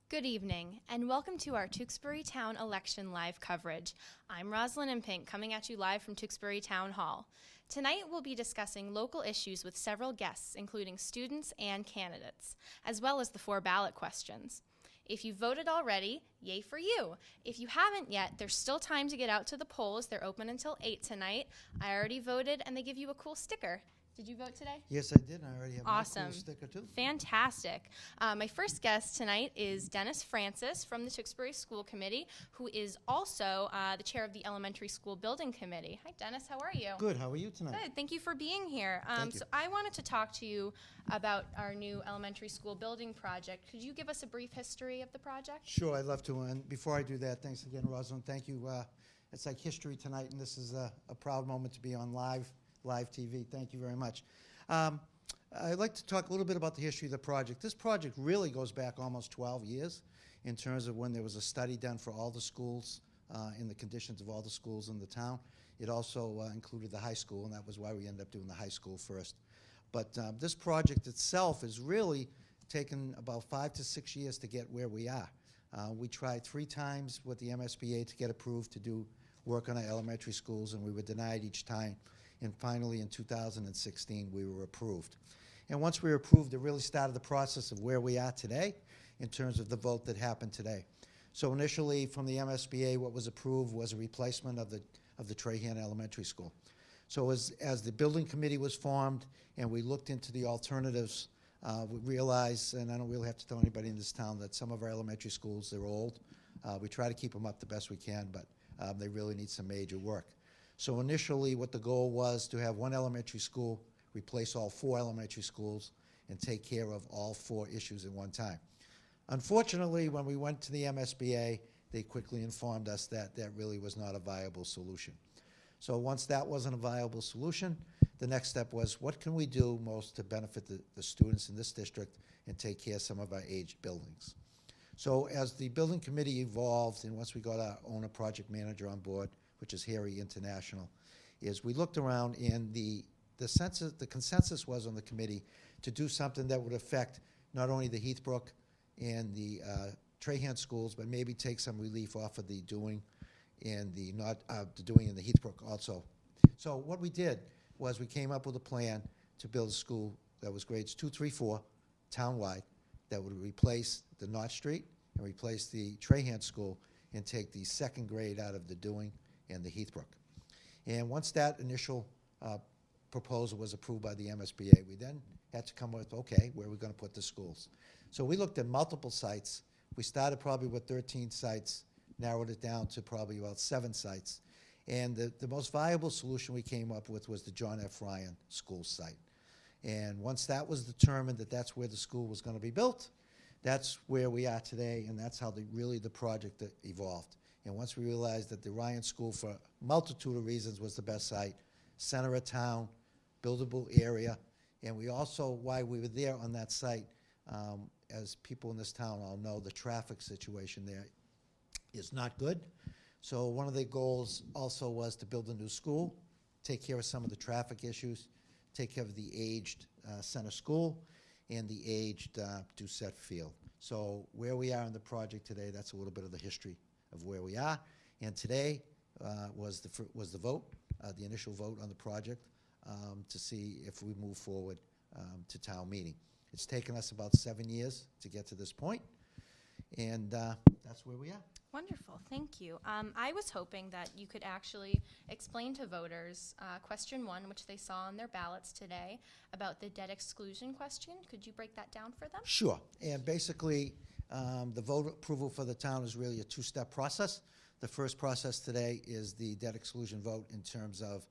Good evening, and welcome to our Tewksbury Town election live coverage. I'm Rosalyn Impink, coming at you live from Tewksbury Town Hall. Tonight we'll be discussing local issues with several guests, including students and candidates, as well as the 4 ballot questions. If you voted already, yay for you. If you haven't yet, there's still time to get out to the polls. They're open until 8 tonight. I already voted, and they give you a cool sticker. Did you vote today? Yes, I did. I already have Awesome. my cool sticker, too. Fantastic. My first guest tonight is Dennis Francis from the Tewksbury School Committee, who is also the chair of the Elementary School Building Committee. Hi, Dennis. How are you? Good. How are you tonight? Good. Thank you for being here. Thank you. So I wanted to talk to you about our new elementary school building project. Could you give us a brief history of the project? Sure, I'd love to. And before I do that, thanks again, Rosalind. Thank you. It's like history tonight, and this is a proud moment to be on live TV. Thank you very much. I'd like to talk a little bit about the history of the project. This project really goes back almost 12 years in terms of when there was a study done for all the schools in the conditions of all the schools in the town. It also included the high school, and that was why we ended up doing the high school first. But this project itself has really taken about 5 to 6 years to get where we are. We tried 3 times with the MSBA to get approved to do work on our elementary schools, and we were denied each time. And finally, in 2016, we were approved. And once we were approved, it really started the process of where we are today in terms of the vote that happened today. So initially, from the MSBA, what was approved was a replacement of the Trahan Elementary School. So as the building committee was formed and we looked into the alternatives, we realized, and I don't really have to tell anybody in this town, that some of our elementary schools, they're old. We try to keep them up the best we can, but they really need some major work. So initially, what the goal was to have 1 elementary school replace all 4 elementary schools and take care of all 4 issues at one time. Unfortunately, when we went to the MSBA, they quickly informed us that that really was not a viable solution. So once that wasn't a viable solution, the next step was, what can we do most to benefit the students in this district and take care of some of our aged buildings? So as the building committee evolved, and once we got our owner project manager on board, which is Harry International, is we looked around, and the consensus was on the committee to do something that would affect not only the Heathbrook and the Trahan schools, but maybe take some relief off of the Dewing and the Dewing and the Heathbrook also. So what we did was we came up with a plan to build a school that was grades 2, 3, 4, townwide, that would replace the North Street and replace the Trahan school and take the 2nd grade out of the Dewing and the Heathbrook. And once that initial proposal was approved by the MSBA, we then had to come up with, okay, where are we going to put the schools? So we looked at multiple sites. We started probably with 13 sites, narrowed it down to probably about 7 sites. And the most viable solution we came up with was the John F. Ryan school site. And once that was determined that that's where the school was going to be built, that's where we are today, and that's how really the project evolved. And once we realized that the Ryan School, for a multitude of reasons, was the best site, center of town, buildable area, and we also, while we were there on that site, as people in this town all know, the traffic situation there is not good. So one of the goals also was to build a new school, take care of some of the traffic issues, take care of the aged center school, and the aged Doucette Field. So where we are in the project today, that's a little bit of the history of where we are. And today was the vote, the initial vote on the project, to see if we move forward to town meeting. It's taken us about 7 years to get to this point, and that's where we are. Wonderful. Thank you. I was hoping that you could actually explain to voters question 1, which they saw on their ballots today, about the debt exclusion question. Could you break that down for them? Sure. And basically, the vote approval for the town is really a 2-step process. The first process today is the debt exclusion vote in terms of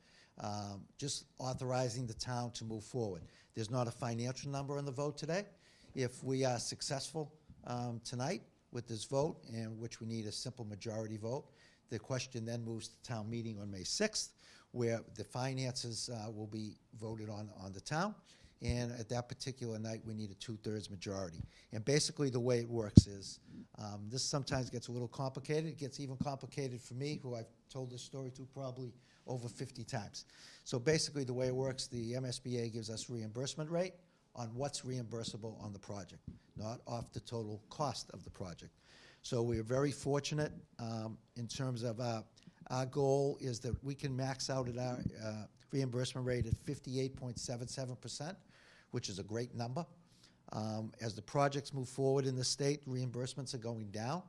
just authorizing the town to move forward. There's not a financial number in the vote today. If we are successful tonight with this vote, in which we need a simple majority vote, the question then moves to town meeting on May 6th, where the finances will be voted on the town. And at that particular night, we need a 2/3 majority. And basically the way it works is, this sometimes gets a little complicated. It gets even complicated for me, who I've told this story to probably over 50 times. So basically the way it works, the MSBA gives us reimbursement rate on what's reimbursable on the project, not off the total cost of the project. So we are very fortunate in terms of our goal is that we can max out at our reimbursement rate at 58.77%, which is a great number. As the projects move forward in the state, reimbursements are going down.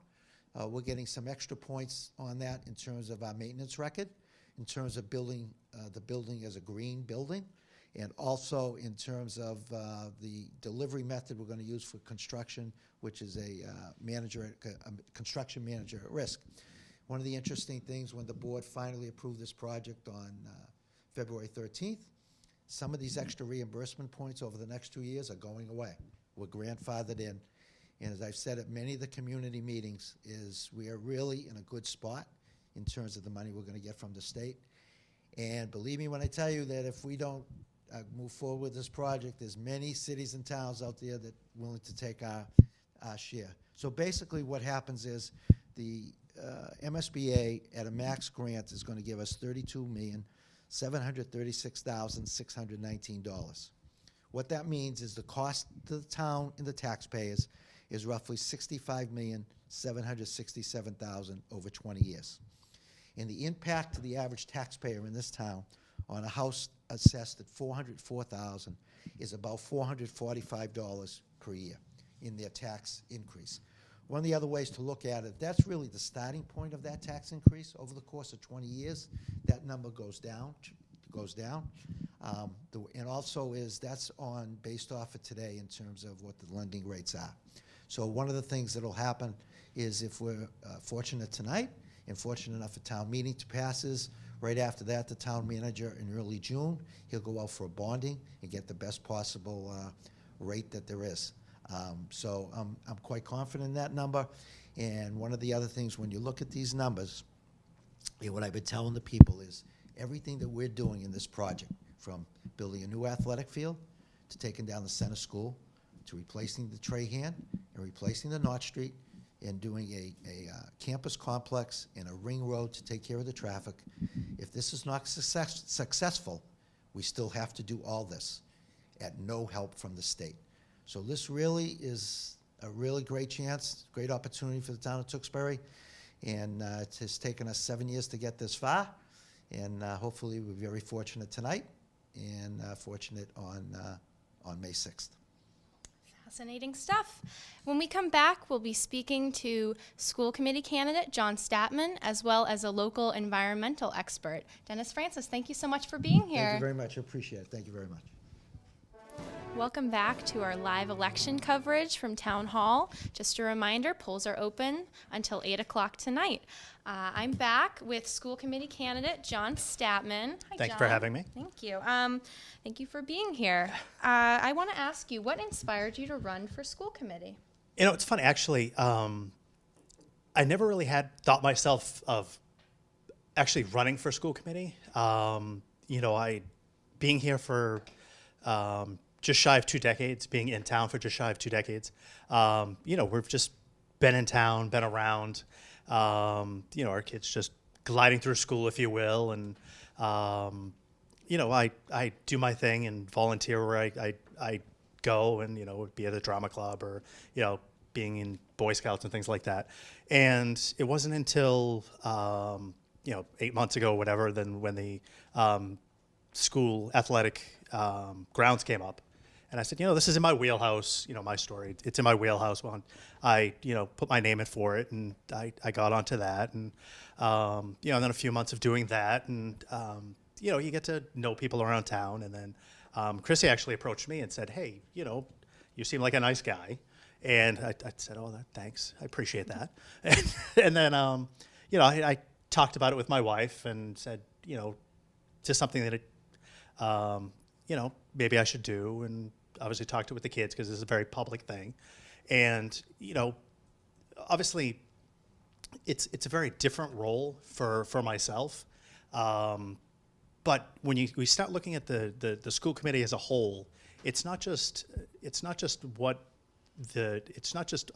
We're getting some extra points on that in terms of our maintenance record, in terms of building the building as a green building, and also in terms of the delivery method we're going to use for construction, which is a construction manager at risk. One of the interesting things when the board finally approved this project on February 13th, some of these extra reimbursement points over the next 2 years are going away. We're grandfathered in. And as I've said at many of the community meetings, is we are really in a good spot in terms of the money we're going to get from the state. And believe me when I tell you that if we don't move forward with this project, there's many cities and towns out there that are willing to take our share. So basically what happens is the MSBA at a max grant is going to give us $32,736,619. What that means is the cost to the town and the taxpayers is roughly $65,767,000 over 20 years. And the impact to the average taxpayer in this town on a house assessed at $404,000 is about $445 per year in their tax increase. One of the other ways to look at it, that's really the starting point of that tax increase. Over the course of 20 years, that number goes down. And also that's based off of today in terms of what the lending rates are. So one of the things that will happen is if we're fortunate tonight and fortunate enough for town meeting to pass is, right after that, the town manager in early June, he'll go out for a bonding and get the best possible rate that there is. So I'm quite confident in that number. And one of the other things, when you look at these numbers, and what I've been telling the people is everything that we're doing in this project, from building a new athletic field to taking down the center school to replacing the Trahan and replacing the Knott Street and doing a campus complex and a ring road to take care of the traffic. If this is not successful, we still have to do all this at no help from the state. So this really is a really great chance, great opportunity for the town of Tewksbury. And it has taken us 7 years to get this far. And hopefully we're very fortunate tonight and fortunate on May 6th. Fascinating stuff. When we come back, we'll be speaking to school committee candidate John Statman, as well as a local environmental expert. Dennis Francis, thank you so much for being here. Thank you very much. I appreciate it. Thank you very much. Welcome back to our live election coverage from Town Hall. Just a reminder, polls are open until 8 o'clock tonight. I'm back with school committee candidate John Statman. Hi, Thanks John. for having me. Thank you. Thank you for being here. I want to ask you, what inspired you to run for school committee? You know, it's funny, actually. I never really had thought myself of actually running for school committee. You know, being here for just shy of 2 decades, being in town for just shy of 2 decades. You know, we've just been in town, been around. You know, our kids just gliding through school, if you will. And, you know, I do my thing and volunteer where I go and, you know, be at a drama club or, you know, being in Boy Scouts and things like that. And it wasn't until, you know, 8 months ago or whatever, then when the school athletic grounds came up. And I said, you know, this is in my wheelhouse, you know, my story. It's in my wheelhouse. Well, I, you know, put my name in for it, and I got onto that. And, you know, and then a few months of doing that, and, you know, you get to know people around town. And then Chrissy actually approached me and said, hey, you know, you seem like a nice guy. And I said, oh, thanks. I appreciate that. And then, you know, I talked about it with my wife and said, you know, just something that, you know, maybe I should do. And obviously talked it with the kids because it's a very public thing. And, you know, obviously it's a very different role for myself. But when we start looking at the school committee as a whole, it's not just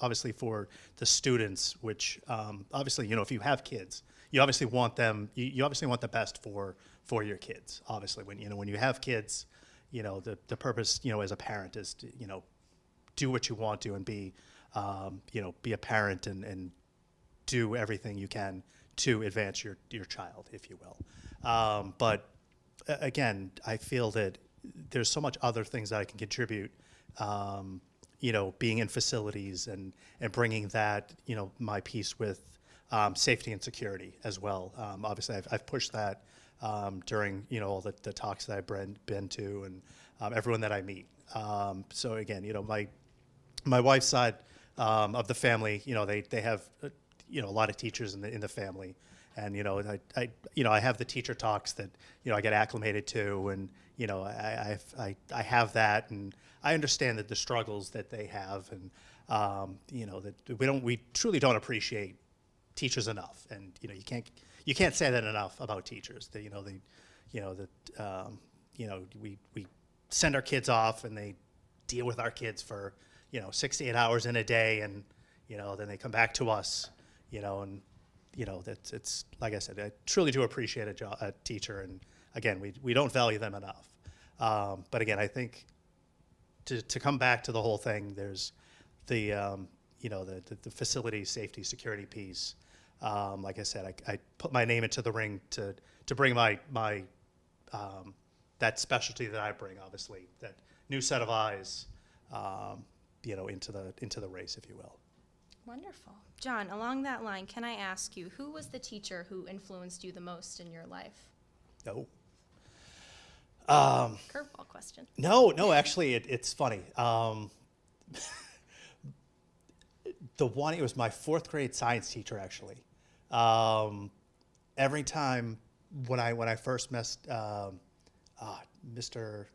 obviously for the students, which obviously, you know, if you have kids, you obviously want them, you obviously want the best for your kids. Obviously, when you have kids, the purpose, as a parent is to, do what you want to and be, be a parent and do everything you can to advance your child, if you will. But again, I feel that there's so much other things that I can contribute, being in facilities and bringing that, my piece with safety and security as well. Obviously, I've pushed that during, all the talks that I've been to and everyone that I meet. So again, my wife's side of the family, they have, a lot of teachers in the family. And, I have the teacher talks that, I get acclimated to and, I have that and I understand that the struggles that they have and, that we truly don't appreciate teachers enough. And, you can't say that enough about teachers. That, we send our kids off and they deal with our kids for, 6 to 8 hours in a day and, then they come back to us, and, that's it's like I said, I truly do appreciate a teacher. And again, we don't value them enough. But again, I think to come back to the whole thing, there's the, the facility safety security piece. Like I said, I put my name into the ring to bring my that specialty that I bring, obviously, that new set of eyes, into the race, if you will. Wonderful. John, along that line, can I ask you, who was the teacher who influenced you the most in your life? No. Curveball question. No, actually, it's funny. It was my 4th grade science teacher, actually. Every time when I first met Mr.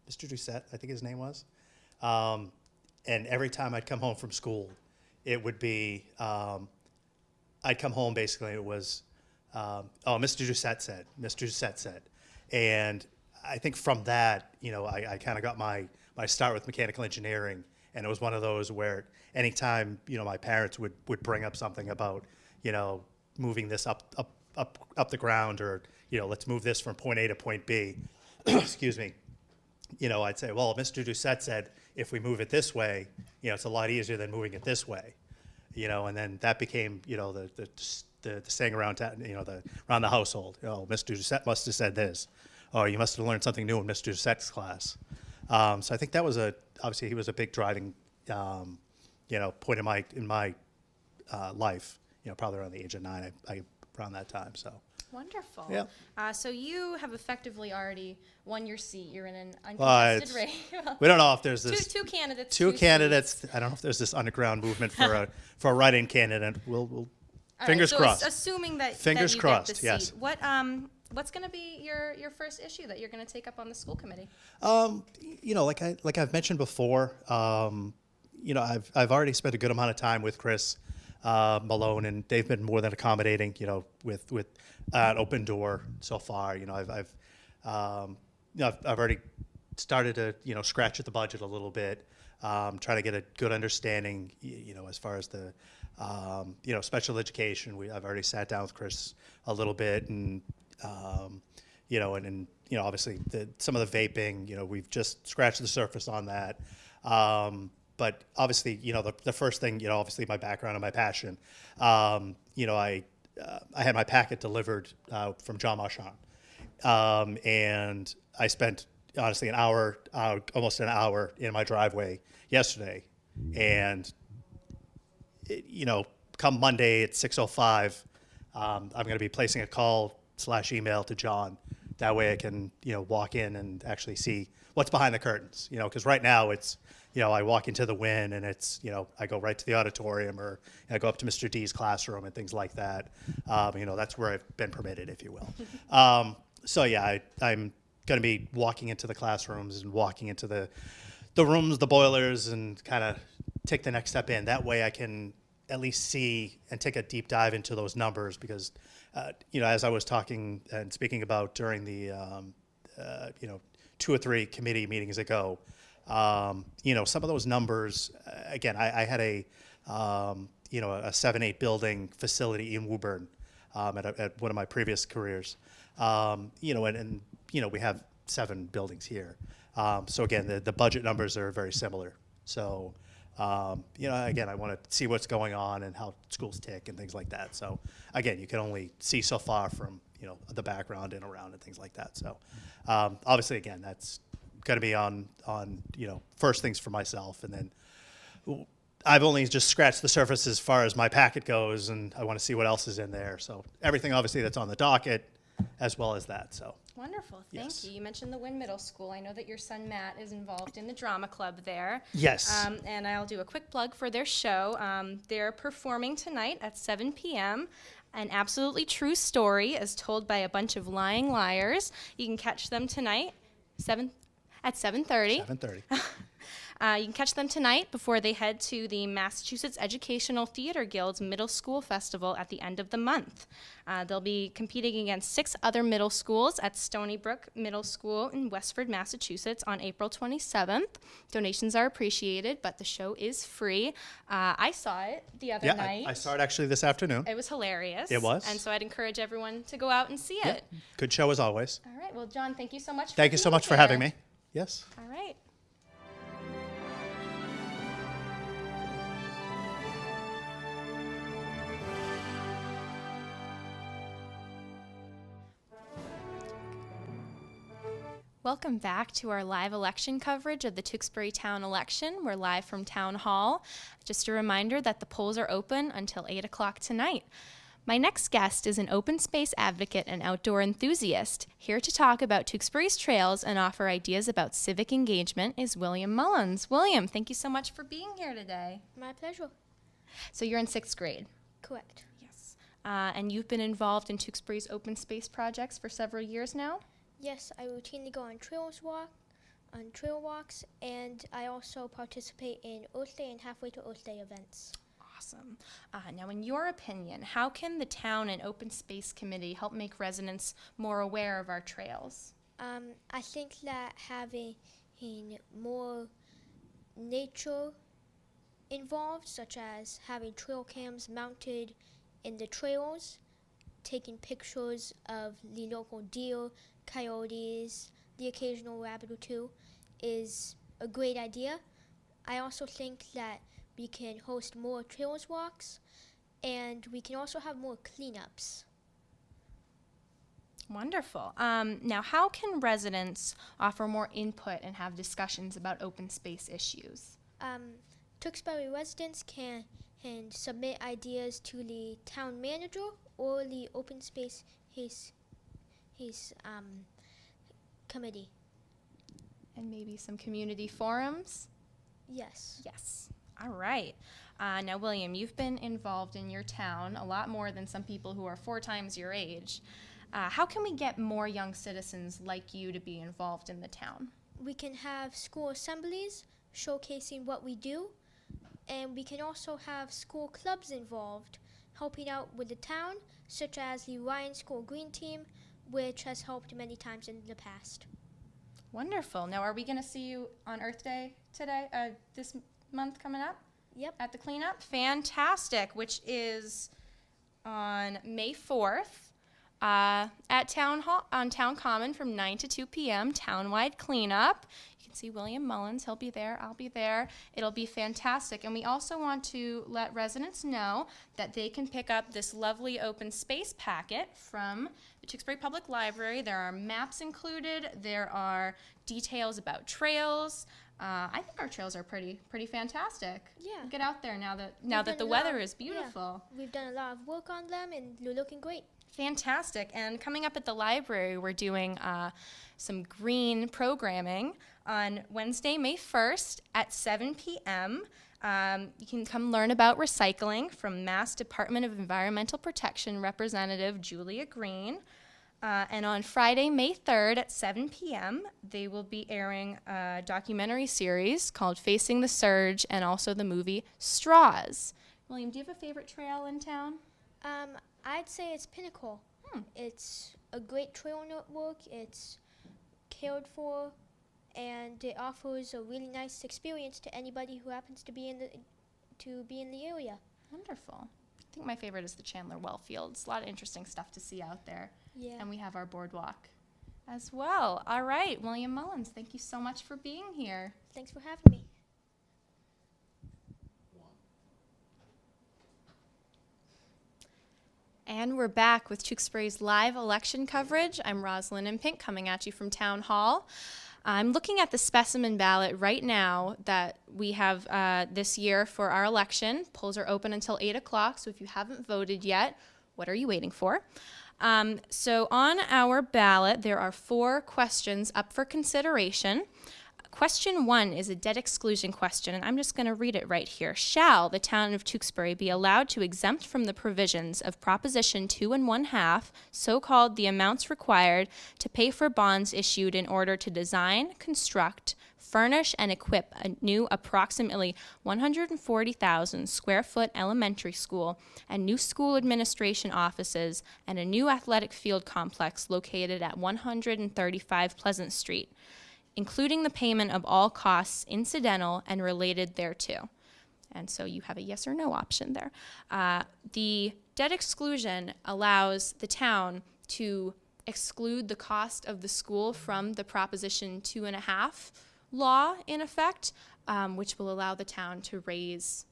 Doucette, I think his name was, and every time I'd come home from school, it would be, I'd come home basically, it was, Mr. Doucette said. And I think from that, I kind of got my start with mechanical engineering. And it was one of those where anytime, my parents would bring up something about, moving this up the ground or, let's move this from point A to point B, excuse me, I'd say, well, Mr. Doucette said, if we move it this way, it's a lot easier than moving it this way, and then that became, the saying around, around the household. Oh, Mr. Doucette must have said this. Oh, you must have learned something new in Mr. Doucette's class. So I think that was obviously he was a big driving, point in my life, probably around the age of 9, around that time, so. Wonderful. Yeah. So you have effectively already won your seat. You're in an uncontested race. We don't know if there's this two candidates. Two candidates. I don't know if there's this underground movement for a write-in candidate. We'll fingers crossed. Assuming that fingers that you crossed. Get the Yes. seat, what's going to be your first issue that you're going to take up on the school committee? Like I've mentioned before, I've already spent a good amount of time with Chris Malone, and they've been more than accommodating, with an open door so far. I've already started to, scratch at the budget a little bit, trying to get a good understanding, as far as the, special education. I've already sat down with Chris a little bit and, obviously some of the vaping, we've just scratched the surface on that. But obviously, the first thing, obviously my background and my passion, I had my packet delivered from John Marchand. And I spent, honestly, almost an hour in my driveway yesterday. And, come Monday at 6:05, I'm going to be placing a call/email to John. That way I can, walk in and actually see what's behind the curtains, because right now it's, I walk into the WIN and it's, I go right to the auditorium or I go up to Mr. D's classroom and things like that. That's where I've been permitted, if you will. So yeah, I'm going to be walking into the classrooms and walking into the rooms, the boilers, and kind of take the next step in. That way I can at least see and take a deep dive into those numbers because, as I was talking and speaking about during the, 2 or 3 committee meetings ago, some of those numbers, again, I had a 7-8 building facility in Woburn at one of my previous careers, and we have 7 buildings here. So again, the budget numbers are very similar. So, again, I want to see what's going on and how schools tick and things like that. So again, you can only see so far from, the background and around and things like that. So obviously, again, that's going to be on first things for myself. And then I've only just scratched the surface as far as my packet goes, and I want to see what else is in there. So everything obviously that's on the docket as well as that. So Wonderful. Thank Yes. you. You mentioned the Wynn Middle School. I know that your son Matt is involved in the drama club there. Yes. And I'll do a quick plug for their show. They're performing tonight at 7 p.m. An absolutely true story as told by a bunch of lying liars. You can catch them tonight at 7:30. 7:30. You can catch them tonight before they head to the Massachusetts Educational Theater Guild's Middle School Festival at the end of the month. They'll be competing against 6 other middle schools at Stony Brook Middle School in Westford, Massachusetts on April 27th. Donations are appreciated, but the show is free. I saw it the other night. I saw it actually this afternoon. It was hilarious. It was. And so I'd encourage everyone to go out and see it. Good show as always. All right. Well, John, thank you so much. Thank you so much for having me. Yes. All right. Welcome back to our live election coverage of the Tewksbury Town election. We're live from Town Hall. Just a reminder that the polls are open until 8 o'clock tonight. My next guest is an open space advocate and outdoor enthusiast. Here to talk about Tewksbury's trails and offer ideas about civic engagement is William Mullins. William, thank you so much for being here today. My pleasure. So you're in 6th grade. Correct. Yes. And you've been involved in Tewksbury's open space projects for several years now? Yes, I routinely go on trail walks, and I also participate in Earth Day and Halfway to Earth Day events. Awesome. Now, in your opinion, how can the town and open space committee help make residents more aware of our trails? I think that having more nature involved, such as having trail cams mounted in the trails, taking pictures of the local deer, coyotes, the occasional rabbit or two, is a great idea. I also think that we can host more trails walks, and we can also have more cleanups. Wonderful. Now, how can residents offer more input and have discussions about open space issues? Tewksbury residents can submit ideas to the town manager or the open space committee. And maybe some community forums? Yes. Yes. All right. Now, William, you've been involved in your town a lot more than some people who are 4 times your age. How can we get more young citizens like you to be involved in the town? We can have school assemblies showcasing what we do, and we can also have school clubs involved, helping out with the town, such as the Ryan School Green Team, which has helped many times in the past. Wonderful. Now, are we going to see you on Earth Day today, this month coming up? Yep. At the cleanup? Fantastic, which is on May 4th at Town Hall, on Town Common from 9 to 2 p.m., townwide cleanup. You can see William Mullins. He'll be there. I'll be there. It'll be fantastic. And we also want to let residents know that they can pick up this lovely open space packet from the Tewksbury Public Library. There are maps included. There are details about trails. I think our trails are pretty fantastic. Yeah. Get out there now that the weather is beautiful. Yeah. We've done a lot of work on them, and they're looking great. Fantastic. And coming up at the library, we're doing some green programming on Wednesday, May 1st at 7 p.m. You can come learn about recycling from Mass Department of Environmental Protection Representative Julia Green. And on Friday, May 3rd at 7 p.m., they will be airing a documentary series called Facing the Surge and also the movie Straws. William, do you have a favorite trail in town? I'd say it's Pinnacle. It's a great trail network. It's cared for, and it offers a really nice experience to anybody who happens to be in the area. Wonderful. I think my favorite is the Chandler Well Fields. A lot of interesting stuff to see out there. Yeah. And we have our boardwalk as well. All right, William Mullins, thank you so much for being here. Thanks for having me. And we're back with Tewksbury's live election coverage. I'm Rosalyn Impink coming at you from Town Hall. I'm looking at the specimen ballot right now that we have this year for our election. Polls are open until 8 o'clock, so if you haven't voted yet, what are you waiting for? So on our ballot, there are 4 questions up for consideration. Question 1 is a debt exclusion question, and I'm just going to read it right here. Shall the town of Tewksbury be allowed to exempt from the provisions of Proposition 2 1/2, so-called the amounts required to pay for bonds issued in order to design, construct, furnish, and equip a new approximately 140,000 square foot elementary school and new school administration offices and a new athletic field complex located at 135 Pleasant Street, including the payment of all costs incidental and related thereto. And so you have a yes or no option there. The debt exclusion allows the town to exclude the cost of the school from the Proposition 2 1/2 law in effect, which will allow the town to raise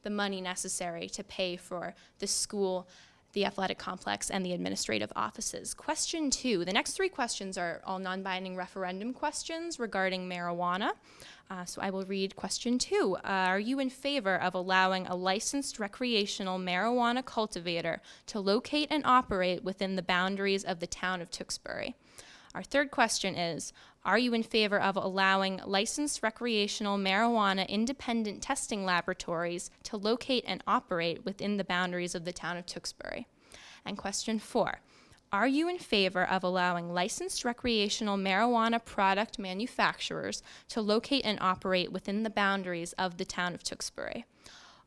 the money necessary to pay for the school, the athletic complex, and the administrative offices. Question 2. The next 3 questions are all non-binding referendum questions regarding marijuana. So I will read question 2. Are you in favor of allowing a licensed recreational marijuana cultivator to locate and operate within the boundaries of the town of Tewksbury? Our third question is, are you in favor of allowing licensed recreational marijuana independent testing laboratories to locate and operate within the boundaries of the town of Tewksbury? And question 4, are you in favor of allowing licensed recreational marijuana product manufacturers to locate and operate within the boundaries of the town of Tewksbury?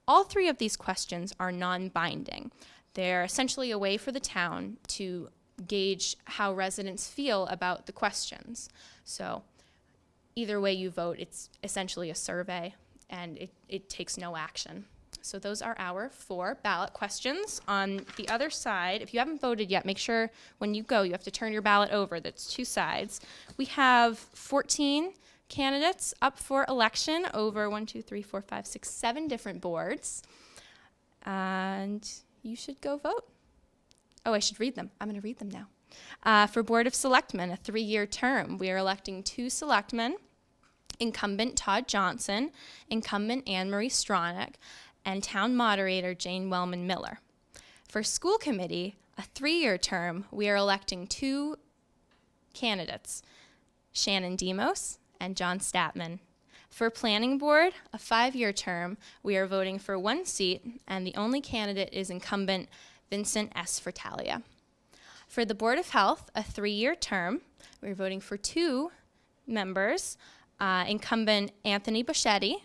All 3 of these questions are non-binding. They're essentially a way for the town to gauge how residents feel about the questions. So either way you vote, it's essentially a survey, and it takes no action. So those are our 4 ballot questions. On the other side, if you haven't voted yet, make sure when you go, you have to turn your ballot over. That's 2 sides. We have 14 candidates up for election over 7 different boards. And you should go vote. Oh, I should read them. I'm going to read them now. For Board of Selectmen, a 3-year term, we are electing 2 selectmen, incumbent Todd Johnson, incumbent Anne Marie Stronach, and town moderator Jane Wellman Miller. For School Committee, a 3-year term, we are electing 2 candidates, Shannon Demos and John Statman. For Planning Board, a 5-year term, we are voting for 1 seat, and the only candidate is incumbent Vincent S. Fratalia. For the Board of Health, a 3-year term, we're voting for 2 members, incumbent Anthony Boschetti,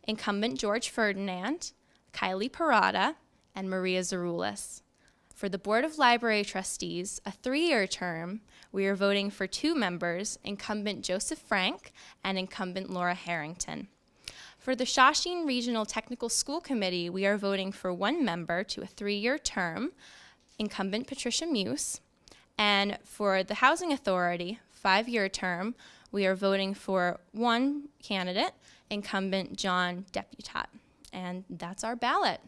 incumbent George Ferdinand, Kylie Parada, and Maria Zaroulis. For the Board of Library Trustees, a 3-year term, we are voting for 2 members, incumbent Joseph Frank and incumbent Laura Harrington. For the Shawshene Regional Technical School Committee, we are voting for 1 member to a 3-year term, incumbent Patricia Muse. And for the Housing Authority, 5-year term, we are voting for 1 candidate, incumbent John Deputat. And that's our ballot.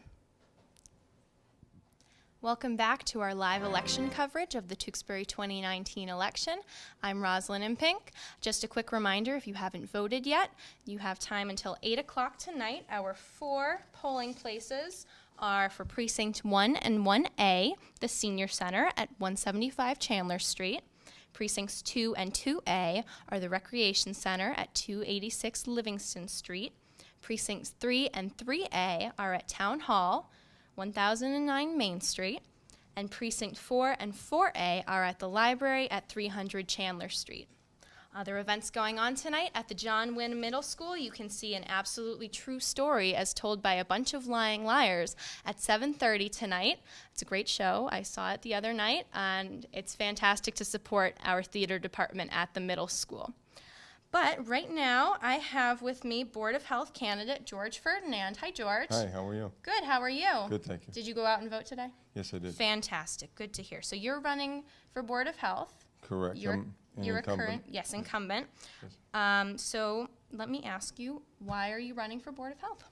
Welcome back to our live election coverage of the Tewksbury 2019 election. I'm Rosalyn Impink. Just a quick reminder, if you haven't voted yet, you have time until 8 o'clock tonight. Our 4 polling places are for Precinct 1 and 1A, the Senior Center at 175 Chandler Street. Precincts 2 and 2A are the Recreation Center at 286 Livingston Street. Precincts 3 and 3A are at Town Hall, 1009 Main Street, and Precinct 4 and 4A are at the library at 300 Chandler Street. Other events going on tonight at the John Wynn Middle School. You can see an absolutely true story as told by a bunch of lying liars at 7:30 tonight. It's a great show. I saw it the other night, and it's fantastic to support our theater department at the middle school. But right now, I have with me Board of Health candidate George Ferdinand. Hi, George. Hi, how are you? Good, how are you? Good, thank you. Did you go out and vote today? Yes, I did. Fantastic, good to hear. So you're running for Board of Health. Correct. You're incumbent. a current, yes, incumbent. So let me ask you, why are you running for Board of Health?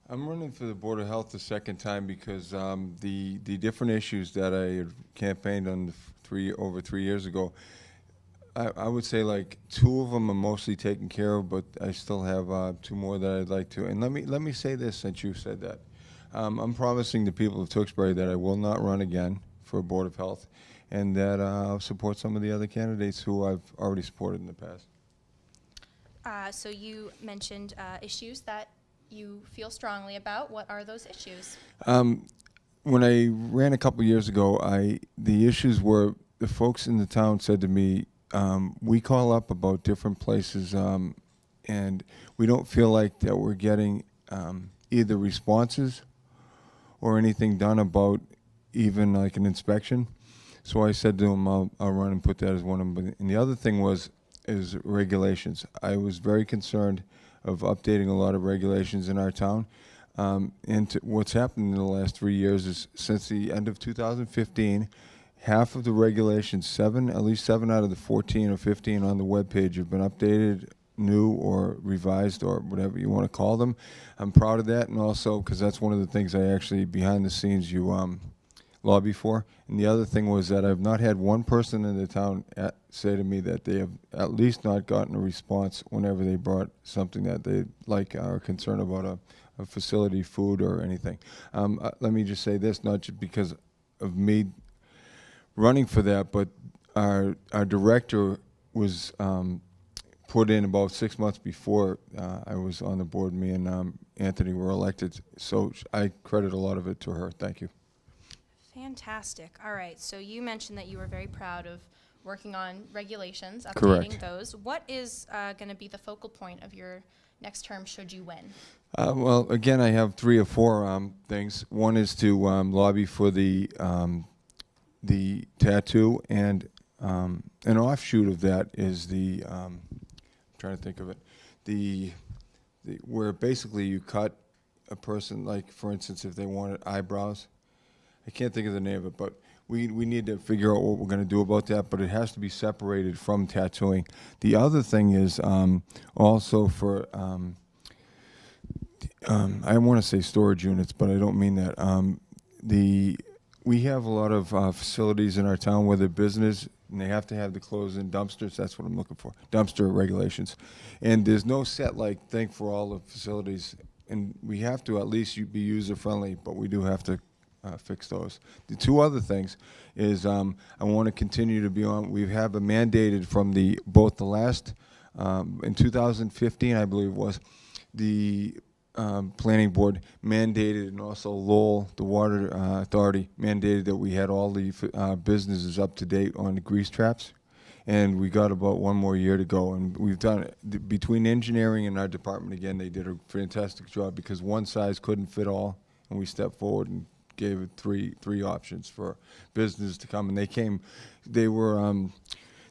I'm running for the Board of Health the second time because the different issues that I had campaigned on over 3 years ago, I would say like 2 of them are mostly taken care of, but I still have 2 more that I'd like to. And let me say this, since you said that. I'm promising the people of Tewksbury that I will not run again for Board of Health, and that I'll support some of the other candidates who I've already supported in the past. So you mentioned issues that you feel strongly about. What are those issues? When I ran a couple years ago, the issues were the folks in the town said to me, we call up about different places, and we don't feel like that we're getting either responses or anything done about even like an inspection. So I said to them, I'll run and put that as one of them. And the other thing is regulations. I was very concerned of updating a lot of regulations in our town. And what's happened in the last 3 years is since the end of 2015, half of the regulations, at least 7 out of the 14 or 15 on the webpage have been updated, new or revised or whatever you want to call them. I'm proud of that, and also because that's one of the things I actually, behind the scenes, you lobby for. And the other thing was that I've not had one person in the town say to me that they have at least not gotten a response whenever they brought something that they like are concerned about a facility, food, or anything. Let me just say this, not just because of me running for that, but our director was put in about 6 months before I was on the board. Me and Anthony were elected, so I credit a lot of it to her. Thank you. Fantastic. All right. So you mentioned that you were very proud of working on regulations, updating Correct. those. What is going to be the focal point of your next term should you win? Well, again, I have 3 or 4 things. One is to lobby for the tattoo, and an offshoot of that is I'm trying to think of it, where basically you cut a person, like for instance, if they wanted eyebrows. I can't think of the name of it, but we need to figure out what we're going to do about that, but it has to be separated from tattooing. The other thing is also for, I want to say storage units, but I don't mean that. We have a lot of facilities in our town where they're business, and they have to have the clothes in dumpsters. That's what I'm looking for, dumpster regulations. And there's no set thing for all the facilities, and we have to at least be user-friendly, but we do have to fix those. The 2 other things is I want to continue to be on. We have a mandated from both the last in 2015, I believe it was, the planning board mandated, and also Lowell, the water authority, mandated that we had all the businesses up to date on the grease traps. And we got about 1 more year to go, and we've done it. Between engineering and our department, again, they did a fantastic job because one size couldn't fit all, and we stepped forward and gave it three options for businesses to come, and they came. They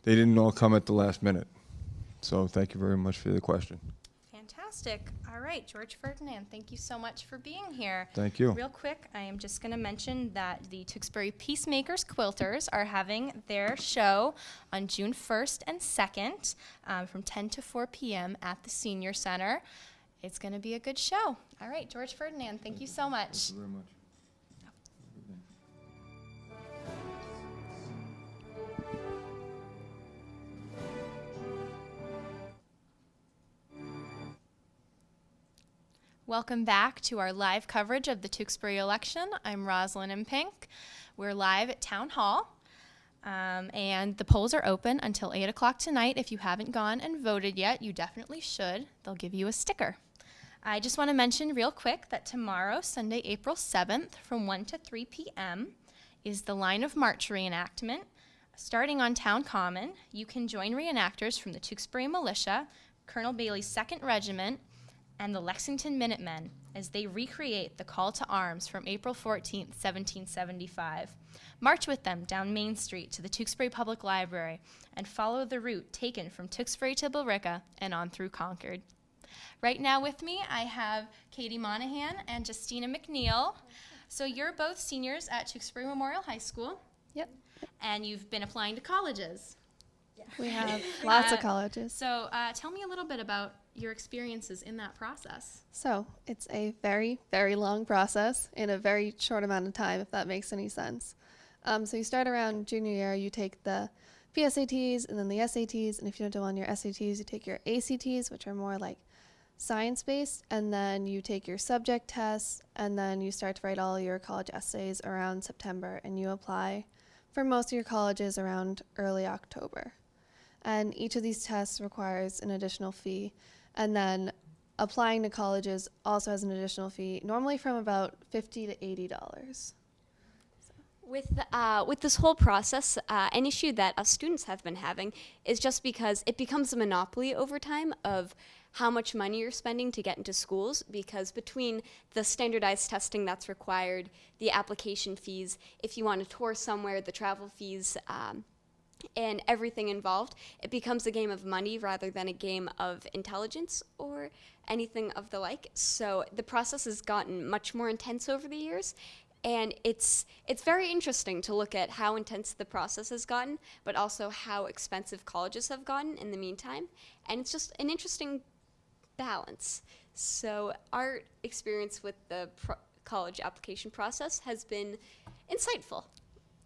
didn't all come at the last minute. So thank you very much for the question. Fantastic. All right, George Ferdinand, thank you so much for being here. Thank you. Real quick, I am just going to mention that the Tewksbury Peacemakers Quilters are having their show on June 1st and 2nd from 10 to 4 p.m. at the Senior Center. It's going to be a good show. All right, George Ferdinand, thank you so much. Thank you very much. Welcome back to our live coverage of the Tewksbury election. I'm Rosalyn Impink. We're live at Town Hall, and the polls are open until 8 o'clock tonight. If you haven't gone and voted yet, you definitely should. They'll give you a sticker. I just want to mention real quick that tomorrow, Sunday, April 7th, from 1 to 3 p.m., is the Line of March reenactment. Starting on Town Common, you can join reenactors from the Tewksbury Militia, Colonel Bailey's 2nd Regiment, and the Lexington Minutemen as they recreate the call to arms from April 14th, 1775. March with them down Main Street to the Tewksbury Public Library and follow the route taken from Tewksbury to Billerica and on through Concord. Right now with me, I have Katie Monahan and Justina McNeil. So you're both seniors at Tewksbury Memorial High School. Yep. And you've been applying to colleges. We have lots of colleges. So tell me a little bit about your experiences in that process. So it's a very, very long process in a very short amount of time, if that makes any sense. So you start around junior year, you take the PSATs and then the SATs, and if you don't do well on your SATs, you take your ACTs, which are more like science-based, and then you take your subject tests, and then you start to write all your college essays around September, and you apply for most of your colleges around early October. And each of these tests requires an additional fee, and then applying to colleges also has an additional fee, normally from about $50 to $80. With this whole process, an issue that us students have been having is just because it becomes a monopoly over time of how much money you're spending to get into schools, because between the standardized testing that's required, the application fees, if you want to tour somewhere, the travel fees, and everything involved, it becomes a game of money rather than a game of intelligence or anything of the like. So the process has gotten much more intense over the years, and it's very interesting to look at how intense the process has gotten, but also how expensive colleges have gotten in the meantime. And it's just an interesting balance. So our experience with the college application process has been insightful.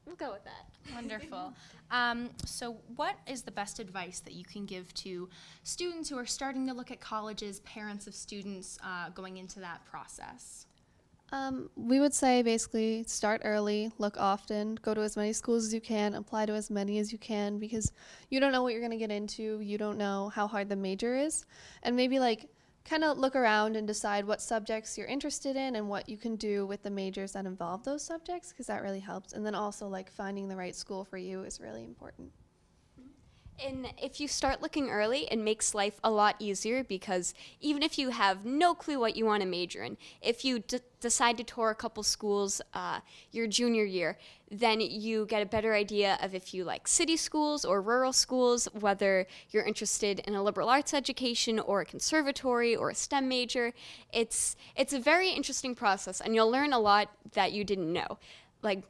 We'll go with that. Wonderful. So what is the best advice that you can give to students who are starting to look at colleges, parents of students going into that process? We would say basically start early, look often, go to as many schools as you can, apply to as many as you can, because you don't know what you're going to get into, you don't know how hard the major is, and maybe like kind of look around and decide what subjects you're interested in and what you can do with the majors that involve those subjects, because that really helps. And then also like finding the right school for you is really important. And if you start looking early, it makes life a lot easier, because even if you have no clue what you want to major in, if you decide to tour a couple schools your junior year, then you get a better idea of if you like city schools or rural schools, whether you're interested in a liberal arts education or a conservatory or a STEM major. It's a very interesting process, and you'll learn a lot that you didn't know. Like,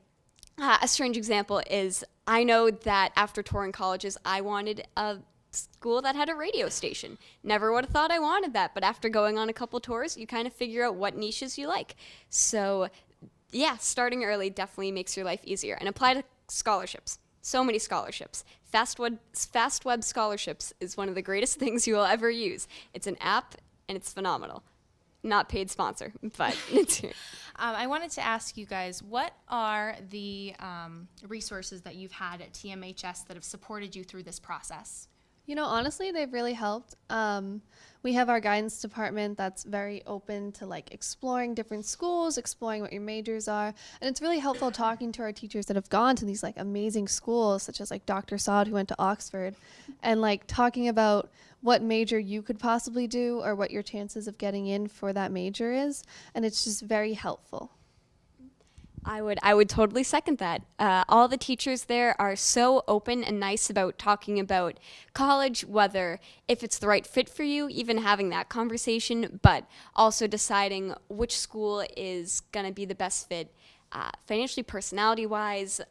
a strange example is I know that after touring colleges, I wanted a school that had a radio station. Never would have thought I wanted that, but after going on a couple tours, you kind of figure out what niches you like. So, yeah, starting early definitely makes your life easier. And apply to scholarships. So many scholarships. Fast Web Scholarships is one of the greatest things you will ever use. It's an app, and it's phenomenal. Not paid sponsor, but it's here. I wanted to ask you guys, what are the resources that you've had at TMHS that have supported you through this process? You know, honestly, they've really helped. We have our guidance department that's very open to like exploring different schools, exploring what your majors are. And it's really helpful talking to our teachers that have gone to these like amazing schools, such as like Dr. Saad, who went to Oxford, and like talking about what major you could possibly do or what your chances of getting in for that major is. And it's just very helpful. I would totally second that. All the teachers there are so open and nice about talking about college, whether if it's the right fit for you, even having that conversation, but also deciding which school is going to be the best fit financially, personality-wise,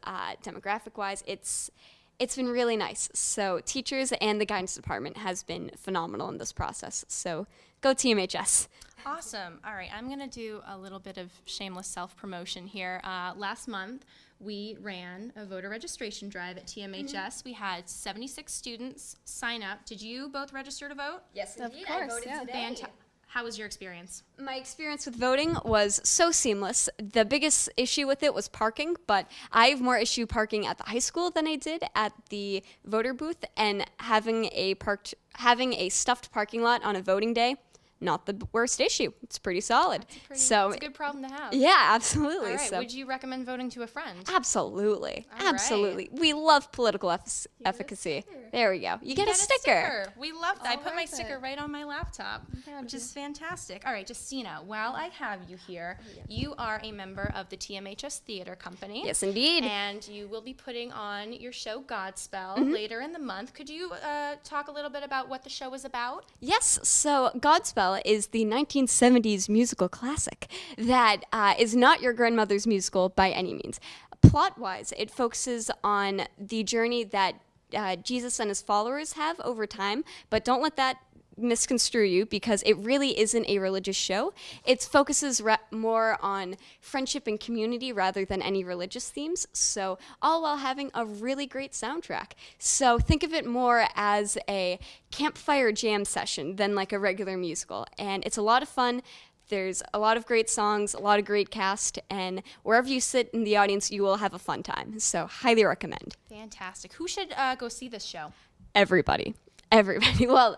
demographic-wise. It's been really nice. So teachers and the guidance department has been phenomenal in this process. So go TMHS. Awesome. All right, I'm going to do a little bit of shameless self-promotion here. Last month, we ran a voter registration drive at TMHS. Mm-hmm. We had 76 students sign up. Did you both register to vote? Yes, Of indeed. course, I voted yeah. today. How was your experience? My experience with voting was so seamless. The biggest issue with it was parking, but I have more issue parking at the high school than I did at the voter booth, and having a stuffed parking lot on a voting day, not the worst issue. It's pretty solid. It's a good problem to have. Yeah, absolutely. All right. So, Would you recommend voting to a friend? absolutely. All Absolutely. We love political efficacy. There we go. You get a sticker. We love that. I All put my worth sticker it. right on my laptop, which is fantastic. All right, Justina, while I have you here, you are a member of the TMHS Theater Company. Yes, indeed. And you will be putting on your show Godspell Mm-hmm. later in the month. Could you talk a little bit about what the show is about? Yes, so Godspell is the 1970s musical classic that is not your grandmother's musical by any means. Plot-wise, it focuses on the journey that Jesus and his followers have over time, but don't let that misconstrue you, because it really isn't a religious show. It focuses more on friendship and community rather than any religious themes, so all while having a really great soundtrack. So think of it more as a campfire jam session than like a regular musical, and it's a lot of fun. There's a lot of great songs, a lot of great cast, and wherever you sit in the audience, you will have a fun time. So highly recommend. Fantastic. Who should go see this show? Everybody. Well,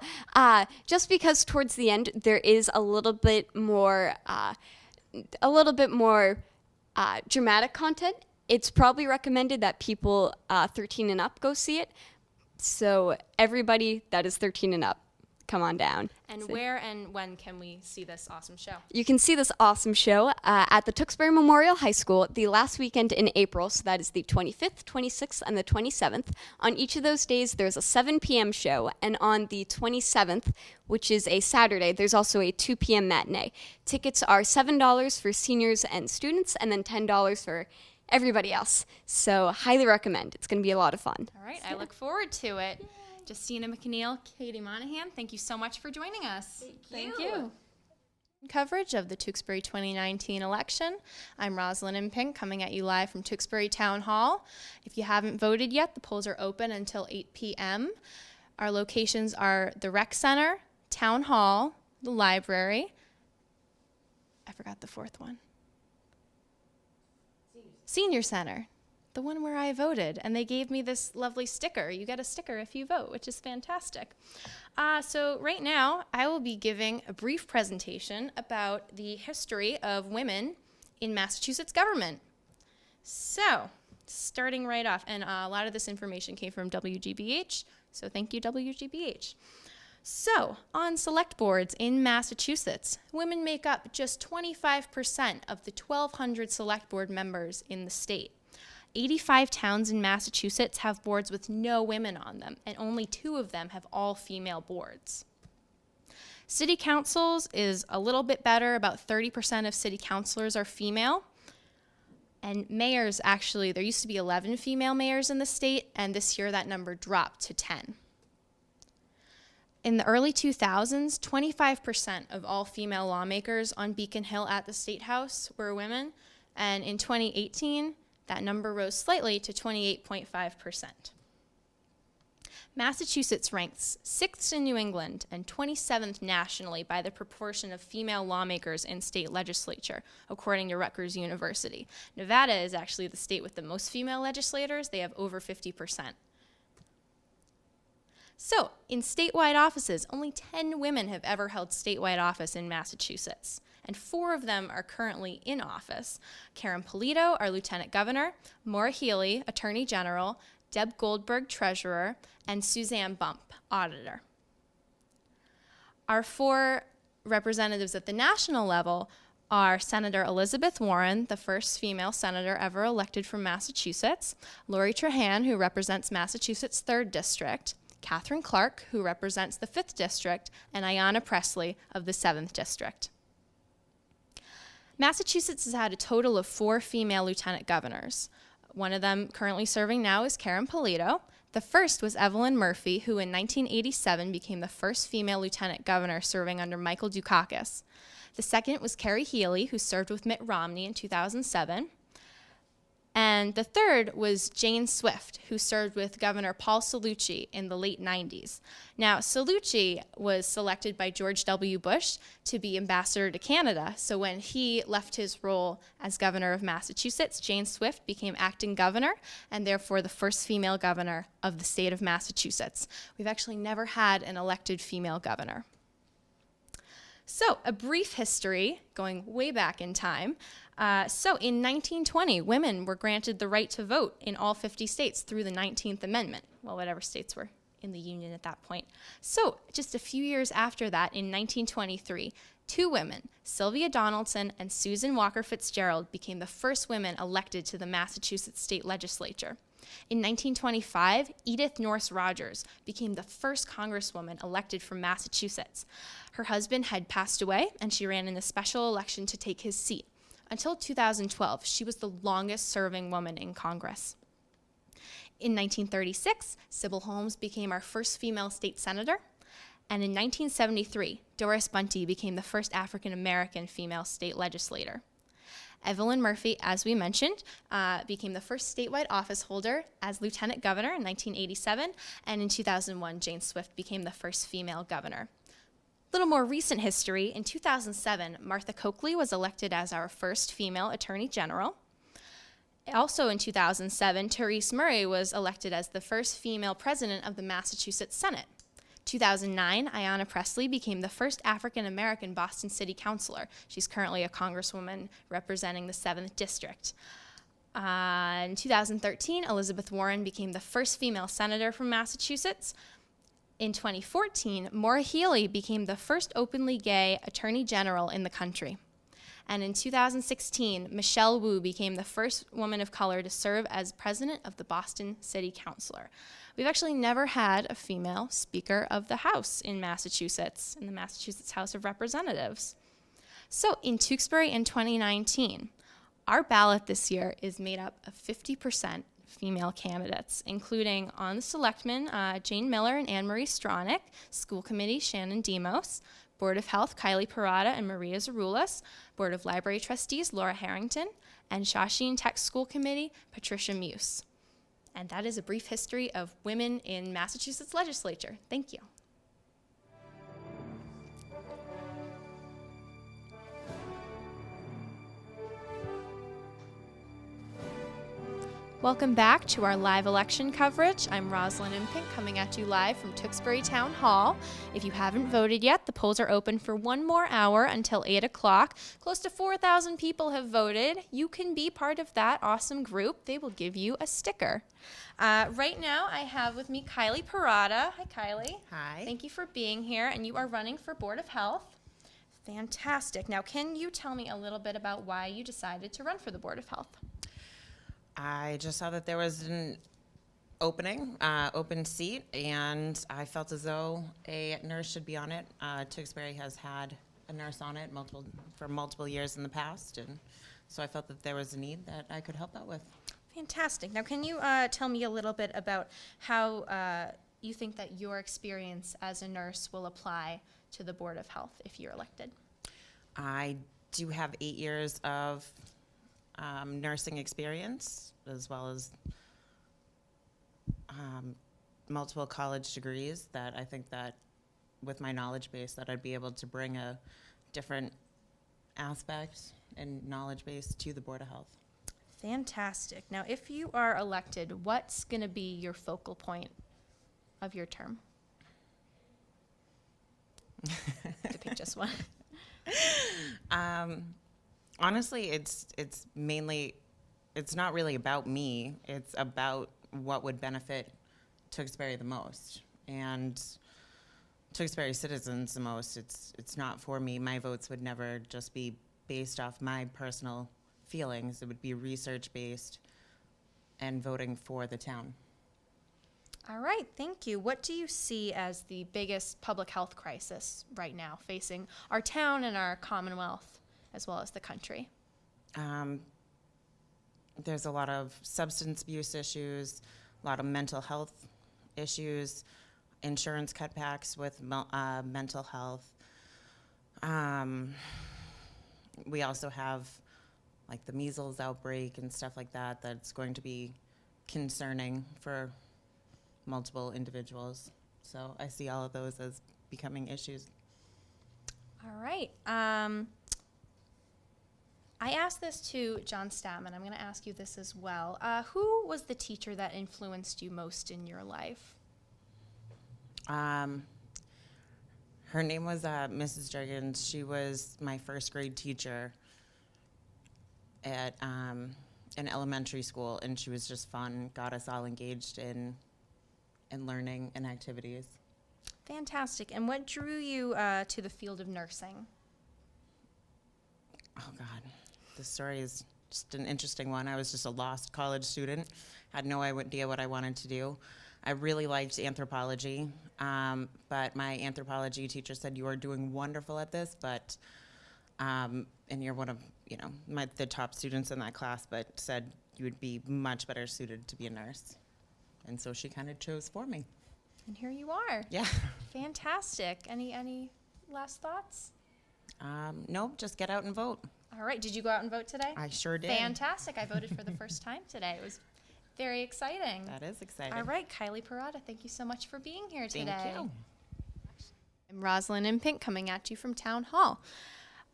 just because towards the end there is a little bit more dramatic content, it's probably recommended that people 13 and up go see it. So everybody that is 13 and up, come on down. And where and when can we see this awesome show? You can see this awesome show at the Tewksbury Memorial High School the last weekend in April, so that is the 25th, 26th, and the 27th. On each of those days, there's a 7 p.m. show, and on the 27th, which is a Saturday, there's also a 2 p.m. matinee. Tickets are $7 for seniors and students, and then $10 for everybody else. So highly recommend. It's going to be a lot of fun. All right, I look forward to it. Justina McNeil, Katie Monahan, thank you so much for joining us. Thank you. Coverage of the Tewksbury 2019 election. I'm Rosalyn Impink, coming at you live from Tewksbury Town Hall. If you haven't voted yet, the polls are open until 8 p.m. Our locations are the Rec Center, Town Hall, the library. I forgot the fourth one. Senior Center. The one where I voted, and they gave me this lovely sticker. You get a sticker if you vote, which is fantastic. So right now, I will be giving a brief presentation about the history of women in Massachusetts government. So, starting right off, and a lot of this information came from WGBH, so thank you, WGBH. So, on select boards in Massachusetts, women make up just 25% of the 1,200 select board members in the state. 85 towns in Massachusetts have boards with no women on them, and only 2 of them have all-female boards. City councils is a little bit better. About 30% of city councilors are female. And mayors, actually, there used to be 11 female mayors in the state, and this year that number dropped to 10. In the early 2000s, 25% of all female lawmakers on Beacon Hill at the State House were women, and in 2018, that number rose slightly to 28.5%. Massachusetts ranks 6th in New England and 27th nationally by the proportion of female lawmakers in state legislature, according to Rutgers University. Nevada is actually the state with the most female legislators. They have over 50%. So, in statewide offices, only 10 women have ever held statewide office in Massachusetts, and 4 of them are currently in office. Karen Polito, our Lieutenant Governor, Maura Healey, Attorney General, Deb Goldberg, Treasurer, and Suzanne Bump, Auditor. Our 4 representatives at the national level are Senator Elizabeth Warren, the first female senator ever elected from Massachusetts, Lori Trahan, who represents Massachusetts' 3rd District, Catherine Clark, who represents the 5th District, and Ayanna Presley of the 7th District. Massachusetts has had a total of 4 female lieutenant governors. One of them currently serving now is Karen Polito. The first was Evelyn Murphy, who in 1987 became the first female lieutenant governor serving under Michael Dukakis. The second was Carrie Healey, who served with Mitt Romney in 2007. And the third was Jane Swift, who served with Governor Paul Cellucci in the late 90s. Now, Cellucci was selected by George W. Bush to be ambassador to Canada. So when he left his role as governor of Massachusetts, Jane Swift became acting governor and therefore the first female governor of the state of Massachusetts. We've actually never had an elected female governor. So, a brief history, going way back in time. So, in 1920, women were granted the right to vote in all 50 states through the 19th Amendment. Well, whatever states were in the Union at that point. So, just a few years after that, in 1923, 2 women, Sylvia Donaldson and Susan Walker Fitzgerald, became the first women elected to the Massachusetts state legislature. In 1925, Edith Norse Rogers became the first congresswoman elected from Massachusetts. Her husband had passed away, and she ran in a special election to take his seat. Until 2012, she was the longest-serving woman in Congress. In 1936, Sybil Holmes became our first female state senator. And in 1973, Doris Bunty became the first African-American female state legislator. Evelyn Murphy, as we mentioned, became the first statewide office holder as lieutenant governor in 1987, and in 2001, Jane Swift became the first female governor. Little more recent history, in 2007, Martha Coakley was elected as our first female attorney general. Also in 2007, Therese Murray was elected as the first female president of the Massachusetts Senate. 2009, Ayanna Pressley became the first African-American Boston City Councilor. She's currently a congresswoman representing the 7th District. In 2013, Elizabeth Warren became the first female senator from Massachusetts. In 2014, Maura Healey became the first openly gay attorney general in the country. And in 2016, Michelle Wu became the first woman of color to serve as president of the Boston City Council. We've actually never had a female Speaker of the House in Massachusetts, in the Massachusetts House of Representatives. So in Tewksbury in 2019, our ballot this year is made up of 50% female candidates, including on the selectmen, Jane Miller and Anne Marie Stronach, School Committee, Shannon Demos, Board of Health, Kylie Parada and Maria Zaroulas, Board of Library Trustees, Laura Harrington, and Shawshene Tech School Committee, Patricia Muse. And that is a brief history of women in Massachusetts legislature. Thank you. Welcome back to our live election coverage. I'm Rosalyn Impink coming at you live from Tewksbury Town Hall. If you haven't voted yet, the polls are open for one more hour until 8 o'clock. Close to 4,000 people have voted. You can be part of that awesome group. They will give you a sticker. Right now, I have with me Kylie Parada. Hi, Kylie. Hi. Thank you for being here, and you are running for Board of Health. Fantastic. Now, can you tell me a little bit about why you decided to run for the Board of Health? I just saw that there was an open seat, and I felt as though a nurse should be on it. Tewksbury has had a nurse on it for multiple years in the past, and so I felt that there was a need that I could help out with. Fantastic. Now, can you tell me a little bit about how you think that your experience as a nurse will apply to the Board of Health if you're elected? I do have 8 years of nursing experience, as well as multiple college degrees, that I think that with my knowledge base that I'd be able to bring a different aspect and knowledge base to the Board of Health. Fantastic. Now, if you are elected, what's going to be your focal point of your term? You could pick just one. Honestly, it's not really about me. It's about what would benefit Tewksbury the most, and Tewksbury citizens the most. It's not for me. My votes would never just be based off my personal feelings. It would be research-based and voting for the town. All right, thank you. What do you see as the biggest public health crisis right now facing our town and our Commonwealth, as well as the country? There's a lot of substance abuse issues, a lot of mental health issues, insurance cutbacks with mental health. We also have like the measles outbreak and stuff like that that's going to be concerning for multiple individuals. So I see all of those as becoming issues. All right. I asked this to John Statman. I'm going to ask you this as well. Who was the teacher that influenced you most in your life? Her name was Mrs. Jurgens. She was my first grade teacher at an elementary school, and she was just fun, got us all engaged in learning and activities. Fantastic. And what drew you to the field of nursing? Oh, God. This story is just an interesting one. I was just a lost college student, had no idea what I wanted to do. I really liked anthropology, but my anthropology teacher said, "You are doing wonderful at this, but and you're one of the top students in that class, but said you would be much better suited to be a nurse." And so she kind of chose for me. And here you are. Yeah. Fantastic. Any last thoughts? No, just get out and vote. All right. Did you go out and vote today? I sure did. Fantastic. I voted for the first time today. It was very exciting. That is exciting. All right, Kylie Parada, thank you so much for being here today. Thank you. I'm Rosalyn Impink coming at you from Town Hall.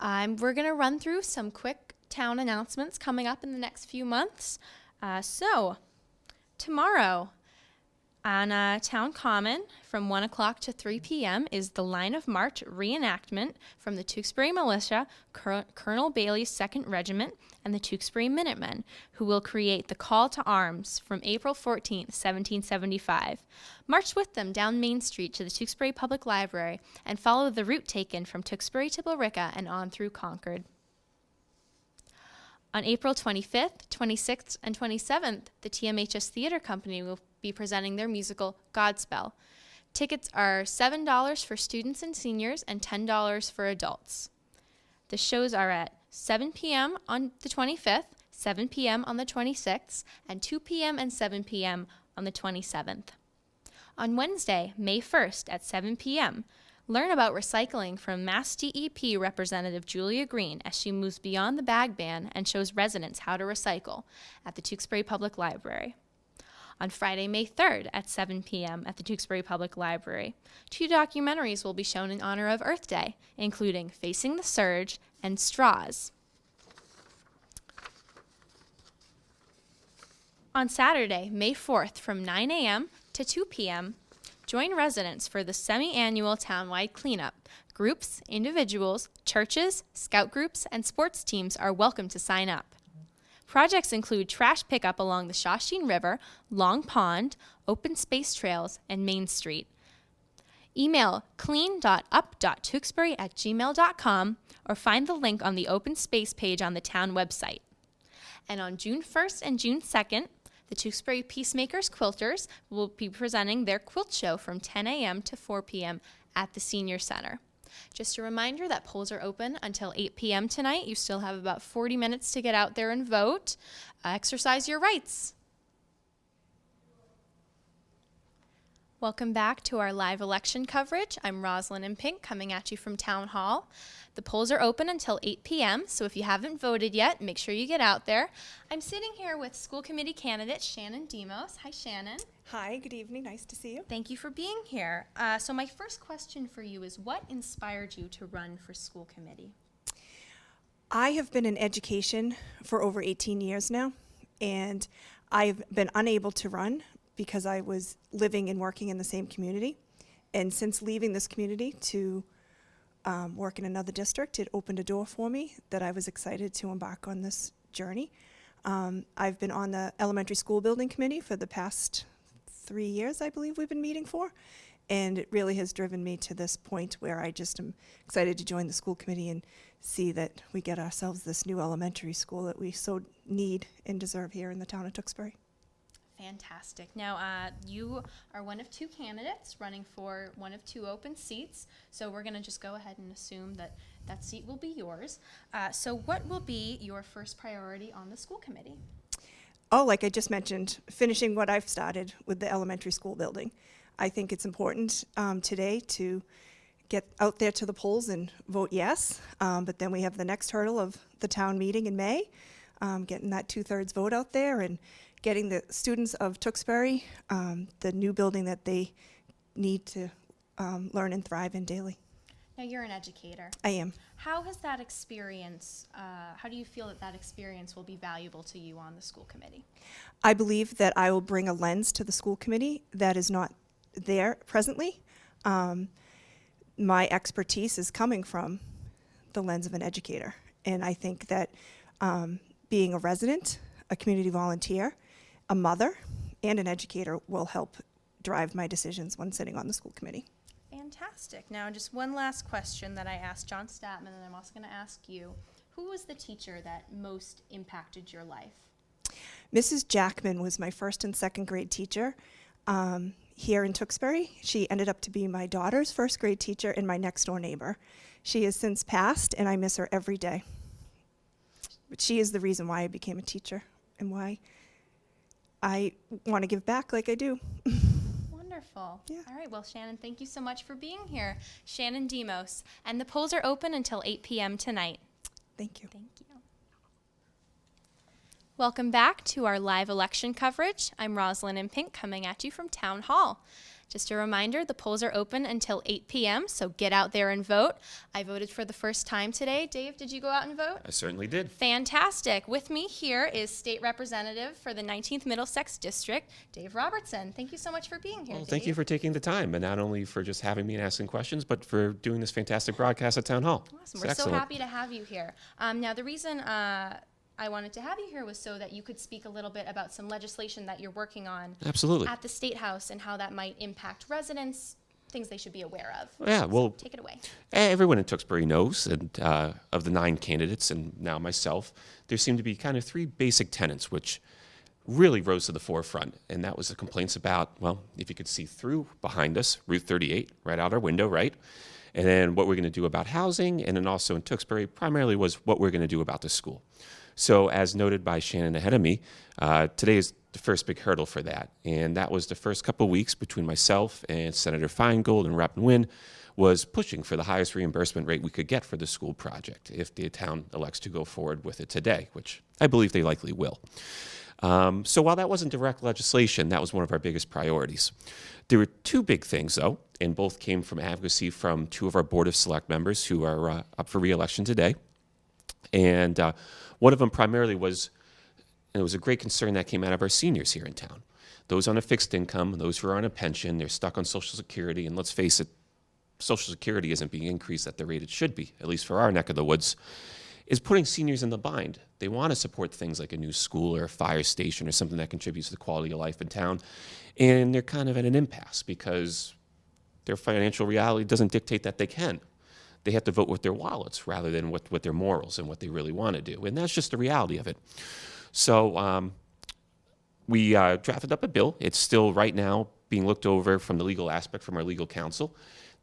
We're going to run through some quick town announcements coming up in the next few months. So, tomorrow on Town Common from 1 o'clock to 3 p.m. is the Line of March reenactment from the Tewksbury Militia, Colonel Bailey's 2nd Regiment, and the Tewksbury Minutemen, who will create the Call to Arms from April 14th, 1775. March with them down Main Street to the Tewksbury Public Library and follow the route taken from Tewksbury to Billerica and on through Concord. On April 25th, 26th, and 27th, the TMHS Theater Company will be presenting their musical Godspell. Tickets are $7 for students and seniors and $10 for adults. The shows are at 7 p.m. on the 25th, 7 p.m. on the 26th, and 2 p.m. and 7 p.m. on the 27th. On Wednesday, May 1st at 7 p.m., learn about recycling from Mass DEP Representative Julia Green as she moves beyond the bag ban and shows residents how to recycle at the Tewksbury Public Library. On Friday, May 3rd at 7 p.m. at the Tewksbury Public Library, 2 documentaries will be shown in honor of Earth Day, including Facing the Surge and Straws. On Saturday, May 4th from 9 a.m. to 2 p.m., join residents for the semi-annual townwide cleanup. Groups, individuals, churches, scout groups, and sports teams are welcome to sign up. Projects include trash pickup along the Shawsheen River, Long Pond, open space trails, and Main Street. Email clean.up.tewksbury@gmail.com or find the link on the open space page on the town website. And on June 1st and June 2nd, the Tewksbury Peacemakers Quilters will be presenting their quilt show from 10 a.m. to 4 p.m. at the Senior Center. Just a reminder that polls are open until 8 p.m. tonight. You still have about 40 minutes to get out there and vote. Exercise your rights. Welcome back to our live election coverage. I'm Rosalyn Impink coming at you from Town Hall. The polls are open until 8 p.m., so if you haven't voted yet, make sure you get out there. I'm sitting here with school committee candidate Shannon Demos. Hi, Shannon. Hi, good evening. Nice to see you. Thank you for being here. So my first question for you is, what inspired you to run for school committee? I have been in education for over 18 years now, and I've been unable to run because I was living and working in the same community. And since leaving this community to work in another district, it opened a door for me that I was excited to embark on this journey. I've been on the elementary school building committee for the past 3 years, I believe we've been meeting for. And it really has driven me to this point where I just am excited to join the school committee and see that we get ourselves this new elementary school that we so need and deserve here in the town of Tewksbury. Fantastic. Now, you are one of 2 candidates running for one of 2 open seats, so we're going to just go ahead and assume that that seat will be yours. So what will be your first priority on the school committee? Oh, like I just mentioned, finishing what I've started with the elementary school building. I think it's important today to get out there to the polls and vote yes, but then we have the next hurdle of the town meeting in May, getting that 2/3 vote out there and getting the students of Tewksbury the new building that they need to learn and thrive in daily. Now, you're an educator. I am. How has that experience, how do you feel that that experience will be valuable to you on the school committee? I believe that I will bring a lens to the school committee that is not there presently. My expertise is coming from the lens of an educator. And I think that being a resident, a community volunteer, a mother, and an educator will help drive my decisions when sitting on the school committee. Fantastic. Now, just one last question that I asked John Statman, and I'm also going to ask you. Who was the teacher that most impacted your life? Mrs. Jackman was my first and second grade teacher here in Tewksbury. She ended up to be my daughter's first grade teacher and my next door neighbor. She has since passed, and I miss her every day. But she is the reason why I became a teacher and why I want to give back like I do. Wonderful. Yeah. All right. Well, Shannon, thank you so much for being here. Shannon Demos. And the polls are open until 8 p.m. tonight. Thank you. Thank you. Welcome back to our live election coverage. I'm Rosalyn Impink coming at you from Town Hall. Just a reminder, the polls are open until 8 p.m., so get out there and vote. I voted for the first time today. Dave, did you go out and vote? I certainly did. Fantastic. With me here is State Representative for the 19th Middlesex District, Dave Robertson. Thank you so much for being here, Well, Dave. thank you for taking the time, and not only for just having me and asking questions, but for doing this fantastic broadcast at Town Hall. Awesome. It's We're excellent. so happy to have you here. Now, the reason I wanted to have you here was so that you could speak a little bit about some legislation that you're working on Absolutely. at the State House and how that might impact residents, things they should be aware of. Yeah, well, So take it away. everyone in Tewksbury knows, and of the 9 candidates and now myself, there seem to be kind of 3 basic tenets which really rose to the forefront, and that was the complaints about, well, if you could see through behind us, Route 38, right out our window, right? And then what we're going to do about housing, and then also in Tewksbury, primarily was what we're going to do about the school. So as noted by Shannon ahead of me, today is the first big hurdle for that. And that was the first couple of weeks between myself and Senator Feingold and Rep. Nguyen was pushing for the highest reimbursement rate we could get for the school project if the town elects to go forward with it today, which I believe they likely will. So while that wasn't direct legislation, that was one of our biggest priorities. There were 2 big things, though, and both came from advocacy from 2 of our Board of Select members who are up for re-election today. And one of them primarily was, and it was a great concern that came out of our seniors here in town. Those on a fixed income, those who are on a pension, they're stuck on Social Security, and let's face it, Social Security isn't being increased at the rate it should be, at least for our neck of the woods, is putting seniors in the bind. They want to support things like a new school or a fire station or something that contributes to the quality of life in town, and they're kind of at an impasse because their financial reality doesn't dictate that they can. They have to vote with their wallets rather than with their morals and what they really want to do. And that's just the reality of it. So we drafted up a bill. It's still right now being looked over from the legal aspect from our legal counsel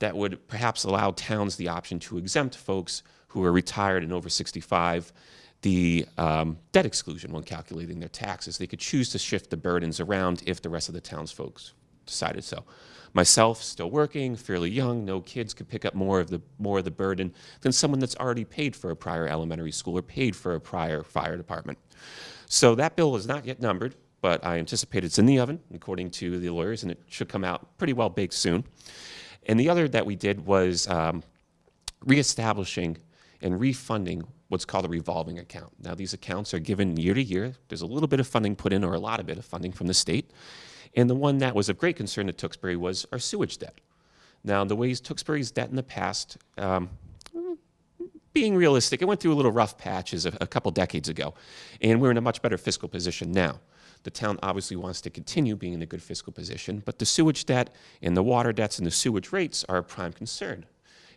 that would perhaps allow towns the option to exempt folks who are retired and over 65 the debt exclusion when calculating their taxes. They could choose to shift the burdens around if the rest of the town's folks decided so. Myself, still working, fairly young, no kids, could pick up more of the burden than someone that's already paid for a prior elementary school or paid for a prior fire department. So that bill is not yet numbered, but I anticipate it's in the oven, according to the lawyers, and it should come out pretty well baked soon. And the other that we did was reestablishing and refunding what's called a revolving account. Now, these accounts are given year to year. There's a little bit of funding put in, or a lot of bit of funding from the state. And the one that was of great concern to Tewksbury was our sewage debt. Now, the ways Tewksbury's debt in the past, being realistic, it went through a little rough patches a couple decades ago, and we're in a much better fiscal position now. The town obviously wants to continue being in a good fiscal position, but the sewage debt and the water debts and the sewage rates are a prime concern.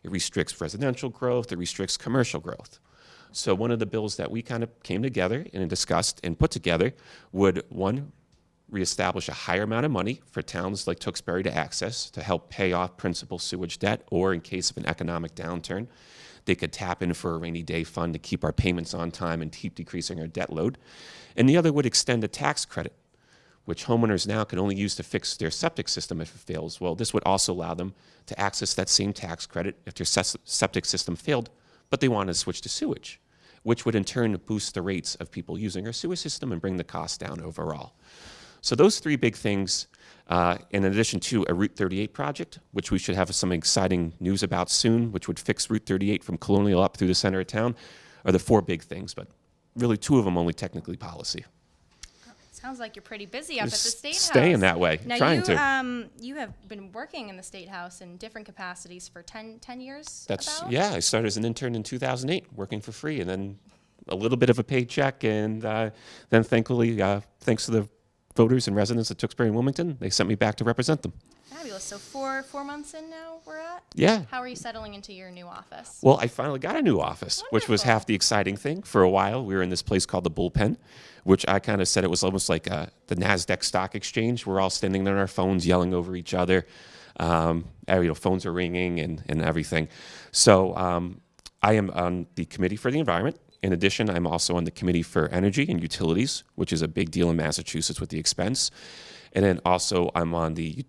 It restricts residential growth, it restricts commercial growth. So one of the bills that we kind of came together and discussed and put together would, one, reestablish a higher amount of money for towns like Tewksbury to access to help pay off principal sewage debt, or in case of an economic downturn, they could tap in for a rainy day fund to keep our payments on time and keep decreasing our debt load. And the other would extend a tax credit, which homeowners now can only use to fix their septic system if it fails. Well, this would also allow them to access that same tax credit if their septic system failed, but they wanted to switch to sewage, which would in turn boost the rates of people using our sewer system and bring the cost down overall. So those 3 big things, in addition to a Route 38 project, which we should have some exciting news about soon, which would fix Route 38 from Colonial up through the center of town, are the 4 big things, but really 2 of them only technically policy. Sounds like you're pretty busy up at the State House. Staying that way, Now trying you, to. You have been working in the State House in different capacities for 10 years. Yeah, I started as an intern in 2008, working for free, and then a little bit of a paycheck, and then thankfully, thanks to the voters and residents of Tewksbury and Wilmington, they sent me back to represent them. Fabulous. So 4 months in now we're at? Yeah. How are you settling into your new office? Well, I finally got a new office, which was Wonderful. half the exciting thing. For a while, we were in this place called the Bullpen, which I kind of said it was almost like the NASDAQ stock exchange. We're all standing there on our phones, yelling over each other. Phones are ringing and everything. So I am on the Committee for the Environment. In addition, I'm also on the Committee for Energy and Utilities, which is a big deal in Massachusetts with the expense. And then also I'm on the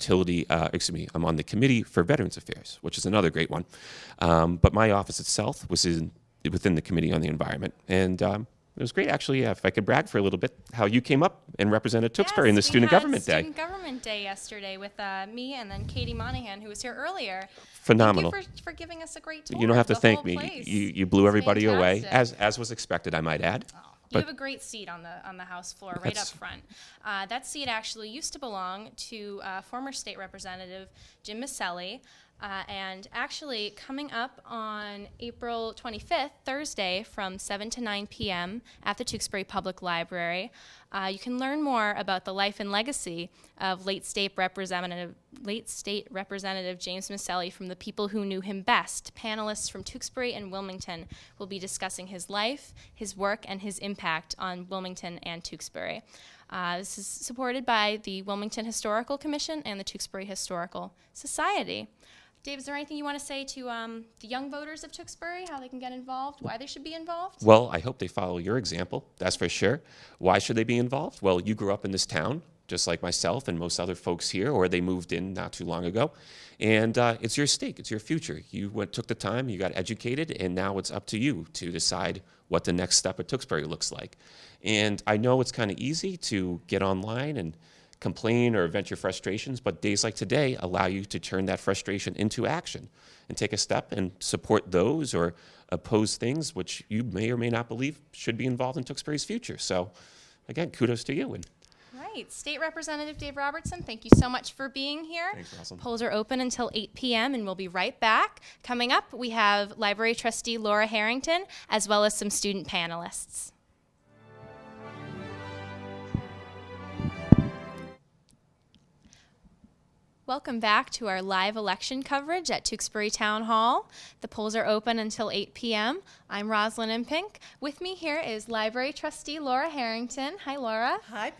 I'm on the Committee for Veterans Affairs, which is another great one. But my office itself was within the Committee on the Environment. And it was great, actually, if I could brag for a little bit, how you came up and represented Tewksbury in the Student Government Day. Student Government Day yesterday with me and then Katie Monahan, who was here earlier. Phenomenal. Thank you for giving us a great tour. You don't have to of the thank whole me. place. You blew everybody away, fantastic. as was expected, I might add. You But have a great seat on the House floor, right up That's- front. That seat actually used to belong to former state representative Jim Maselli. And actually, coming up on April 25th, Thursday, from 7 to 9 p.m. at the Tewksbury Public Library, you can learn more about the life and legacy of late State Representative James Maselli from the people who knew him best. Panelists from Tewksbury and Wilmington will be discussing his life, his work, and his impact on Wilmington and Tewksbury. This is supported by the Wilmington Historical Commission and the Tewksbury Historical Society. Dave, is there anything you want to say to the young voters of Tewksbury, how they can get involved, why they should be involved? Well, I hope they follow your example, that's for sure. Why should they be involved? Well, you grew up in this town, just like myself and most other folks here, or they moved in not too long ago. And it's your stake, it's your future. You took the time, you got educated, and now it's up to you to decide what the next step at Tewksbury looks like. And I know it's kind of easy to get online and complain or vent your frustrations, but days like today allow you to turn that frustration into action and take a step and support those or oppose things which you may or may not believe should be involved in Tewksbury's future. So again, kudos to you. And Right. State Representative Dave Robertson, thank you so much for being here. Thanks, Rosalyn. Polls are open until 8 p.m. and we'll be right back. Coming up, we have Library Trustee Laura Harrington, as well as some student panelists. Welcome back to our live election coverage at Tewksbury Town Hall. The polls are open until 8 p.m. I'm Rosalyn Impink. With me here is Library Trustee Laura Harrington. Hi, Laura. Hi.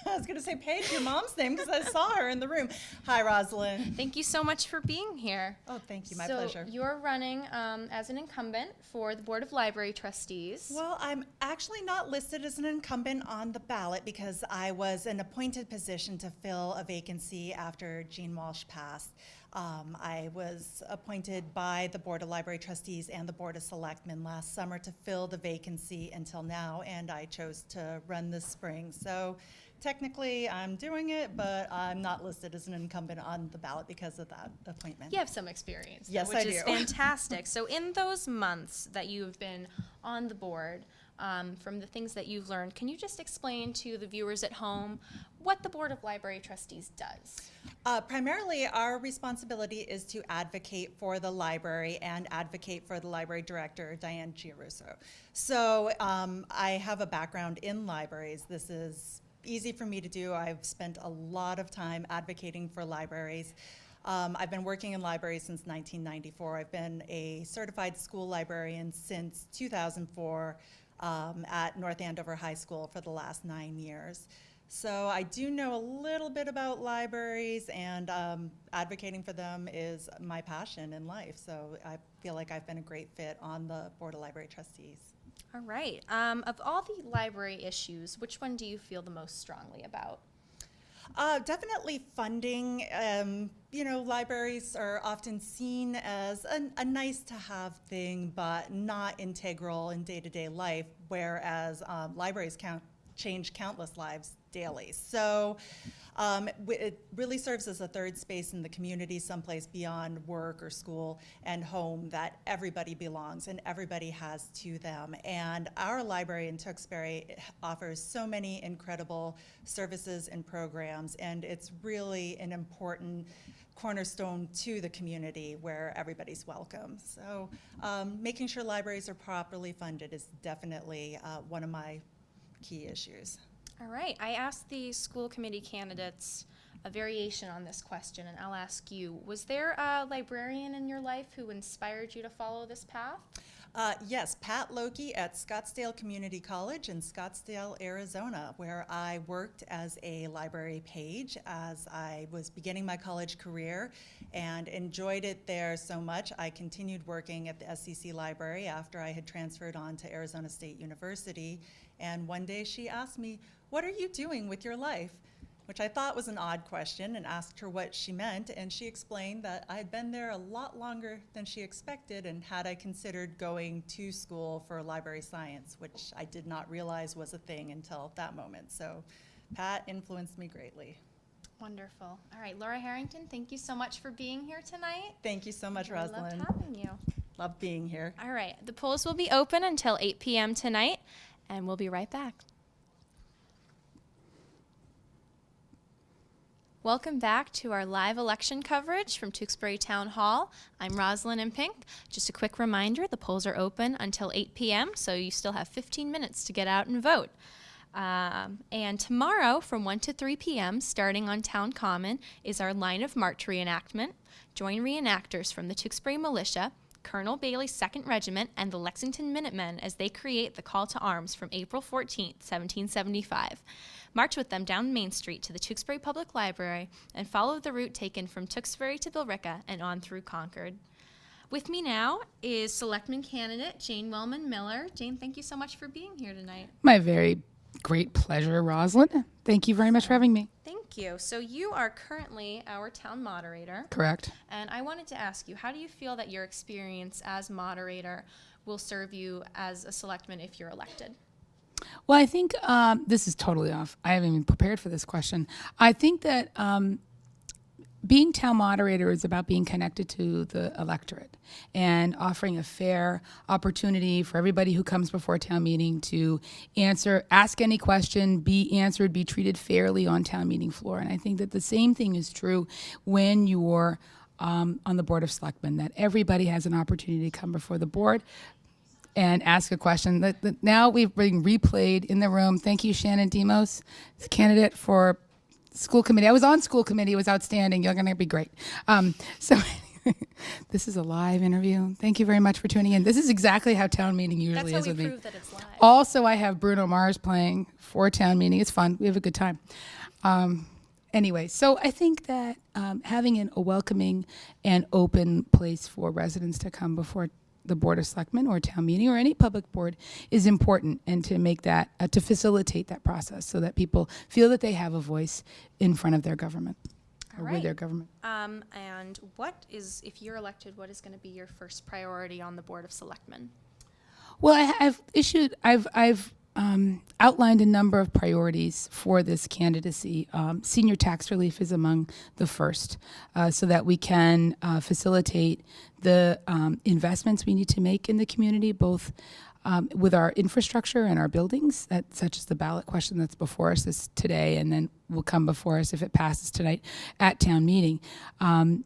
I was going to say Paige, your mom's name, because I saw her in the room. Hi, Rosalyn. Thank you so much for being here. Oh, thank you. My pleasure. So you're running as an incumbent for the Board of Library Trustees. Well, I'm actually not listed as an incumbent on the ballot because I was an appointed position to fill a vacancy after Jean Walsh passed. I was appointed by the Board of Library Trustees and the Board of Selectmen last summer to fill the vacancy until now, and I chose to run this spring. So technically, I'm doing it, but I'm not listed as an incumbent on the ballot because of that appointment. You have some experience, Yes, which I is do. fantastic. So in those months that you've been on the board, from the things that you've learned, can you just explain to the viewers at home what the Board of Library Trustees does? Primarily, our responsibility is to advocate for the library and advocate for the library director, Diane Giarusso. So I have a background in libraries. This is easy for me to do. I've spent a lot of time advocating for libraries. I've been working in libraries since 1994. I've been a certified school librarian since 2004 at North Andover High School for the last 9 years. So I do know a little bit about libraries, and advocating for them is my passion in life. So I feel like I've been a great fit on the Board of Library Trustees. All right. Of all the library issues, which one do you feel the most strongly about? Definitely funding. Libraries are often seen as a nice-to-have thing, but not integral in day-to-day life, whereas libraries change countless lives daily. So it really serves as a third space in the community, someplace beyond work or school and home that everybody belongs and everybody has to them. And our library in Tewksbury offers so many incredible services and programs, and it's really an important cornerstone to the community where everybody's welcome. So making sure libraries are properly funded is definitely one of my key issues. All right. I asked the school committee candidates a variation on this question, and I'll ask you, was there a librarian in your life who inspired you to follow this path? Yes, Pat Loki at Scottsdale Community College in Scottsdale, Arizona, where I worked as a library page as I was beginning my college career and enjoyed it there so much. I continued working at the SCC library after I had transferred on to Arizona State University. And one day she asked me, "What are you doing with your life?" Which I thought was an odd question, and asked her what she meant, and she explained that I had been there a lot longer than she expected, and had I considered going to school for library science, which I did not realize was a thing until that moment. So Pat influenced me greatly. Wonderful. All right, Laura Harrington, thank you so much for being here tonight. Thank you so much, I loved Rosalyn. having you. Love being here. All right, the polls will be open until 8 p.m. tonight, and we'll be right back. Welcome back to our live election coverage from Tewksbury Town Hall. I'm Rosalyn Impink. Just a quick reminder, the polls are open until 8 p.m., so you still have 15 minutes to get out and vote. And tomorrow from 1 to 3 p.m., starting on Town Common, is our Line of March reenactment. Join reenactors from the Tewksbury Militia, Colonel Bailey's 2nd Regiment, and the Lexington Minutemen as they create the call to arms from April 14th, 1775. March with them down Main Street to the Tewksbury Public Library and follow the route taken from Tewksbury to Billerica and on through Concord. With me now is Selectman candidate Jane Wellman Miller. Jane, thank you so much for being here tonight. My very great pleasure, Rosalyn. Thank you very much for having me. Thank you. So you are currently our town moderator. Correct. And I wanted to ask you, how do you feel that your experience as moderator will serve you as a selectman if you're elected? Well, I think this is totally off. I haven't even prepared for this question. I think that being town moderator is about being connected to the electorate and offering a fair opportunity for everybody who comes before a town meeting to ask any question, be answered, be treated fairly on town meeting floor. And I think that the same thing is true when you're on the Board of Selectmen, that everybody has an opportunity to come before the board and ask a question. That now we've been replayed in the room. Thank you, Shannon Demos, candidate for school committee. I was on school committee. It was outstanding. You're going to be great. This is a live interview. Thank you very much for tuning in. This is exactly how town meeting usually is with me. That's how we prove that it's live. Also, I have Bruno Mars playing for town meeting. It's fun. We have a good time. Anyway, so I think that having a welcoming and open place for residents to come before the Board of Selectmen or town meeting or any public board is important, and to make that, to facilitate that process so that people feel that they have a voice in front of their government or with their government. And what is, if you're elected, what is going to be your first priority on the Board of Selectmen? Well, I've outlined a number of priorities for this candidacy. Senior tax relief is among the first, so that we can facilitate the investments we need to make in the community, both with our infrastructure and our buildings, such as the ballot question that's before us today, and then will come before us if it passes tonight at town meeting,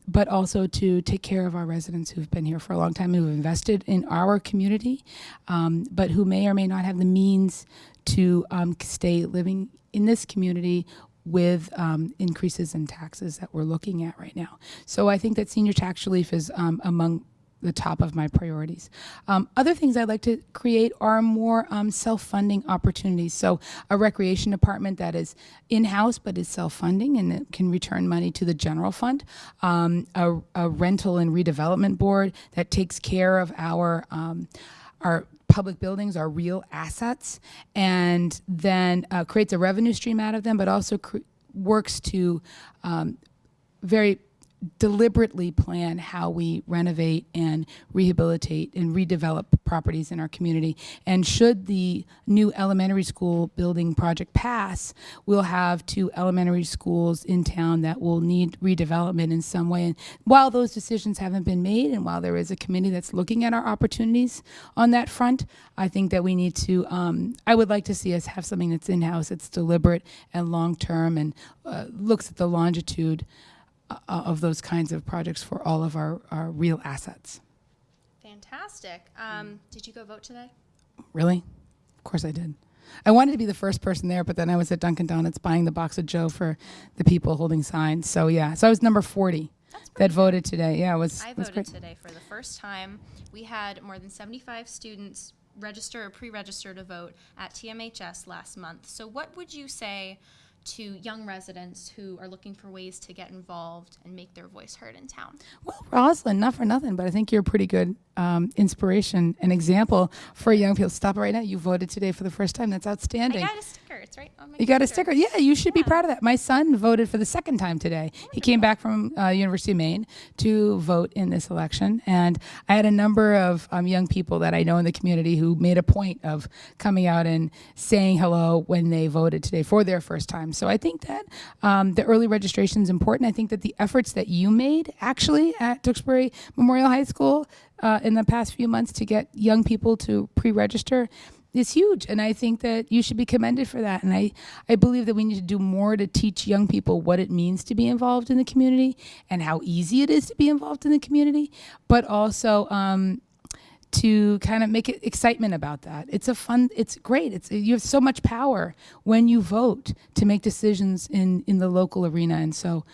but also to take care of our residents who've been here for a long time, who've invested in our community, but who may or may not have the means to stay living in this community with increases in taxes that we're looking at right now. So I think that senior tax relief is among the top of my priorities. Other things I'd like to create are more self-funding opportunities. So a recreation department that is in-house but is self-funding and that can return money to the general fund. A rental and redevelopment board that takes care of our public buildings, our real assets, and then creates a revenue stream out of them, but also works to very deliberately plan how we renovate and rehabilitate and redevelop properties in our community. And should the new elementary school building project pass, we'll have 2 elementary schools in town that will need redevelopment in some way. And while those decisions haven't been made, and while there is a committee that's looking at our opportunities on that front, I think that we need to, I would like to see us have something that's in-house, that's deliberate and long-term, and looks at the longitude of those kinds of projects for all of our real assets. Fantastic. Did you go vote today? Really? Of course I did. I wanted to be the first person there, but then I was at Dunkin' Donuts buying the box of Joe for the people holding signs. So yeah, so I was number 40. that voted today. Yeah, it was I it was voted great. today for the first time. We had more than 75 students register or pre-register to vote at TMHS last month. So what would you say to young residents who are looking for ways to get involved and make their voice heard in town? Well, Rosalyn, not for nothing, but I think you're a pretty good inspiration and example for young people. Stop it right now. You voted today for the first time. That's outstanding. I got a sticker. It's right on my You got a computer. sticker. Yeah, you should be Yeah. proud of that. My son voted for the second time today. He came back from University of Maine to vote in this election. And I had a number of young people that I know in the community who made a point of coming out and saying hello when they voted today for their first time. So I think that the early registration is important. I think that the efforts that you made actually at Tewksbury Memorial High School in the past few months to get young people to pre-register is huge. And I think that you should be commended for that. And I believe that we need to do more to teach young people what it means to be involved in the community and how easy it is to be involved in the community, but also to kind of make it excitement about that. It's great. You have so much power when you vote to make decisions in the local arena. And so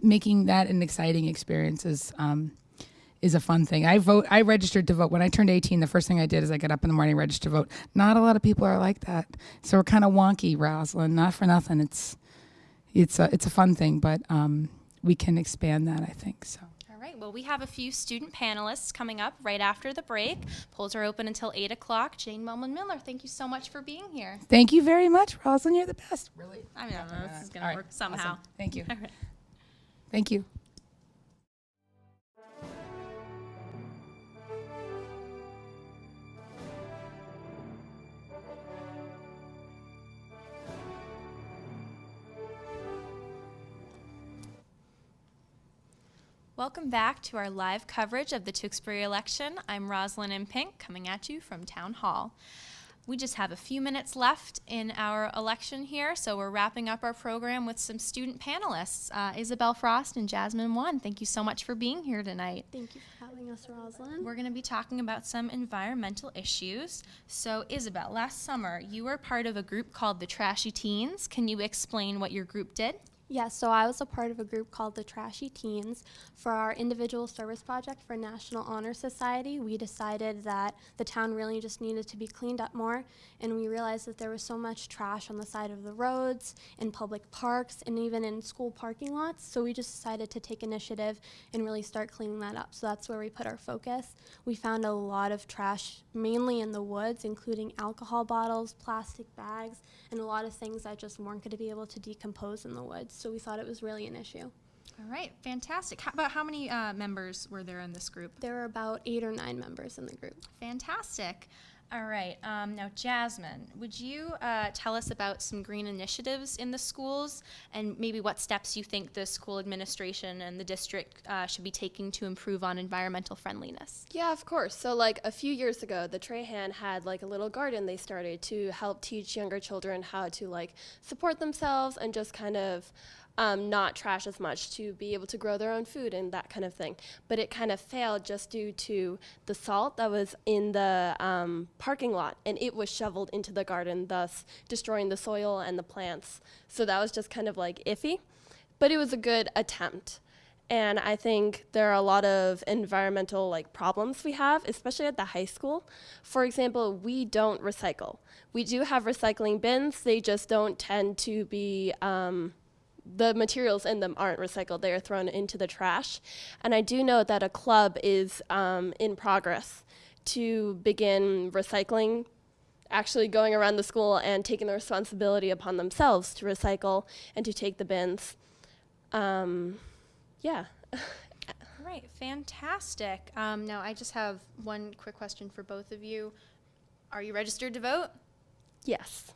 making that an exciting experience is a fun thing. I registered to vote. When I turned 18, the first thing I did is I got up in the morning, registered to vote. Not a lot of people are like that. So we're kind of wonky, Rosalyn. Not for nothing. It's a fun thing, but we can expand that, I think. So. All right. Well, we have a few student panelists coming up right after the break. Polls are open until 8 o'clock. Jane Melman-Miller, thank you so much for being here. Thank you very much, Rosalyn. You're the best. Really? I mean, I don't know. This is going All to right. work somehow. Awesome. Thank you. All right. Thank you. Welcome back to our live coverage of the Tewksbury election. I'm Rosalyn Impink, coming at you from Town Hall. We just have a few minutes left in our election here, so we're wrapping up our program with some student panelists. Isabel Frost and Jasmine Wan, thank you so much for being here tonight. Thank you for having us, Rosalyn. We're going to be talking about some environmental issues. So, Isabel, last summer you were part of a group called the Trashy Teens. Can you explain what your group did? Yeah, so I was a part of a group called the Trashy Teens. For our individual service project for National Honor Society, we decided that the town really just needed to be cleaned up more, and we realized that there was so much trash on the side of the roads, in public parks, and even in school parking lots, so we just decided to take initiative and really start cleaning that up. So that's where we put our focus. We found a lot of trash, mainly in the woods, including alcohol bottles, plastic bags, and a lot of things that just weren't going to be able to decompose in the woods. So we thought it was really an issue. All right, fantastic. How many members were there in this group? There were about 8 or 9 members in the group. Fantastic. All right, now Jasmine, would you tell us about some green initiatives in the schools and maybe what steps you think the school administration and the district should be taking to improve on environmental friendliness? Yeah, of course. So like a few years ago, the Trahan had like a little garden they started to help teach younger children how to like support themselves and just kind of not trash as much, to be able to grow their own food and that kind of thing. But it kind of failed just due to the salt that was in the parking lot, and it was shoveled into the garden, thus destroying the soil and the plants. So that was just kind of like iffy, but it was a good attempt. And I think there are a lot of environmental like problems we have, especially at the high school. For example, we don't recycle. We do have recycling bins, they just don't tend to be the materials in them aren't recycled. They are thrown into the trash. And I do know that a club is in progress to begin recycling, actually going around the school and taking the responsibility upon themselves to recycle and to take the bins. Yeah. All right, fantastic. Now, I just have one quick question for both of you. Are you registered to vote? Yes.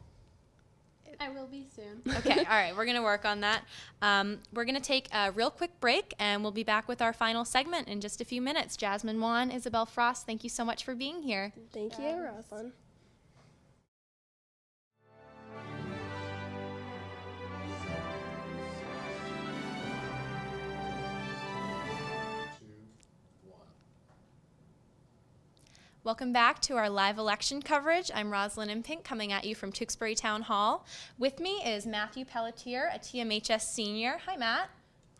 I will be soon. Okay, all right, we're going to work on that. We're going to take a real quick break, and we'll be back with our final segment in just a few minutes. Jasmine Wan, Isabel Frost, thank you so much for being here. Thank you, Rosalyn. Welcome back to our live election coverage. I'm Rosalyn Impink, coming at you from Tewksbury Town Hall. With me is Matthew Pelletier, a TMHS senior. Hi, Matt.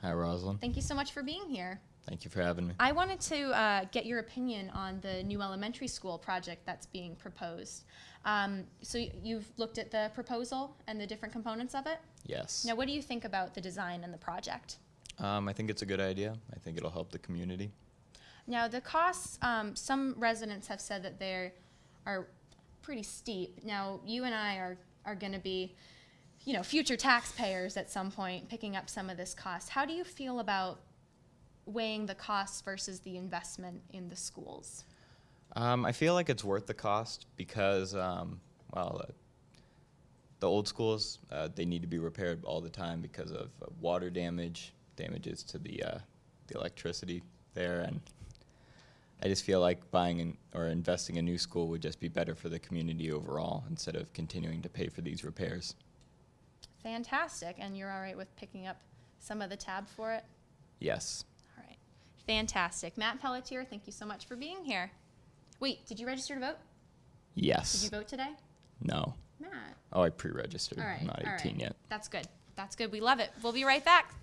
Hi, Rosalyn. Thank you so much for being here. Thank you for having me. I wanted to get your opinion on the new elementary school project that's being proposed. So you've looked at the proposal and the different components of it? Yes. Now, what do you think about the design and the project? I think it's a good idea. I think it'll help the community. Now, the costs, some residents have said that they are pretty steep. Now, you and I are going to be, future taxpayers at some point picking up some of this cost. How do you feel about weighing the costs versus the investment in the schools? I feel like it's worth the cost because, the old schools, they need to be repaired all the time because of water damages to the electricity there, and I just feel like buying or investing in a new school would just be better for the community overall instead of continuing to pay for these repairs. Fantastic. And you're all right with picking up some of the tab for it? Yes. All right. Fantastic. Matt Pelletier, thank you so much for being here. Wait, did you register to vote? Yes. Did you vote today? No. Matt. Oh, I pre-registered. All right. I'm not 18 yet. That's good. That's good. We love it. We'll be right back.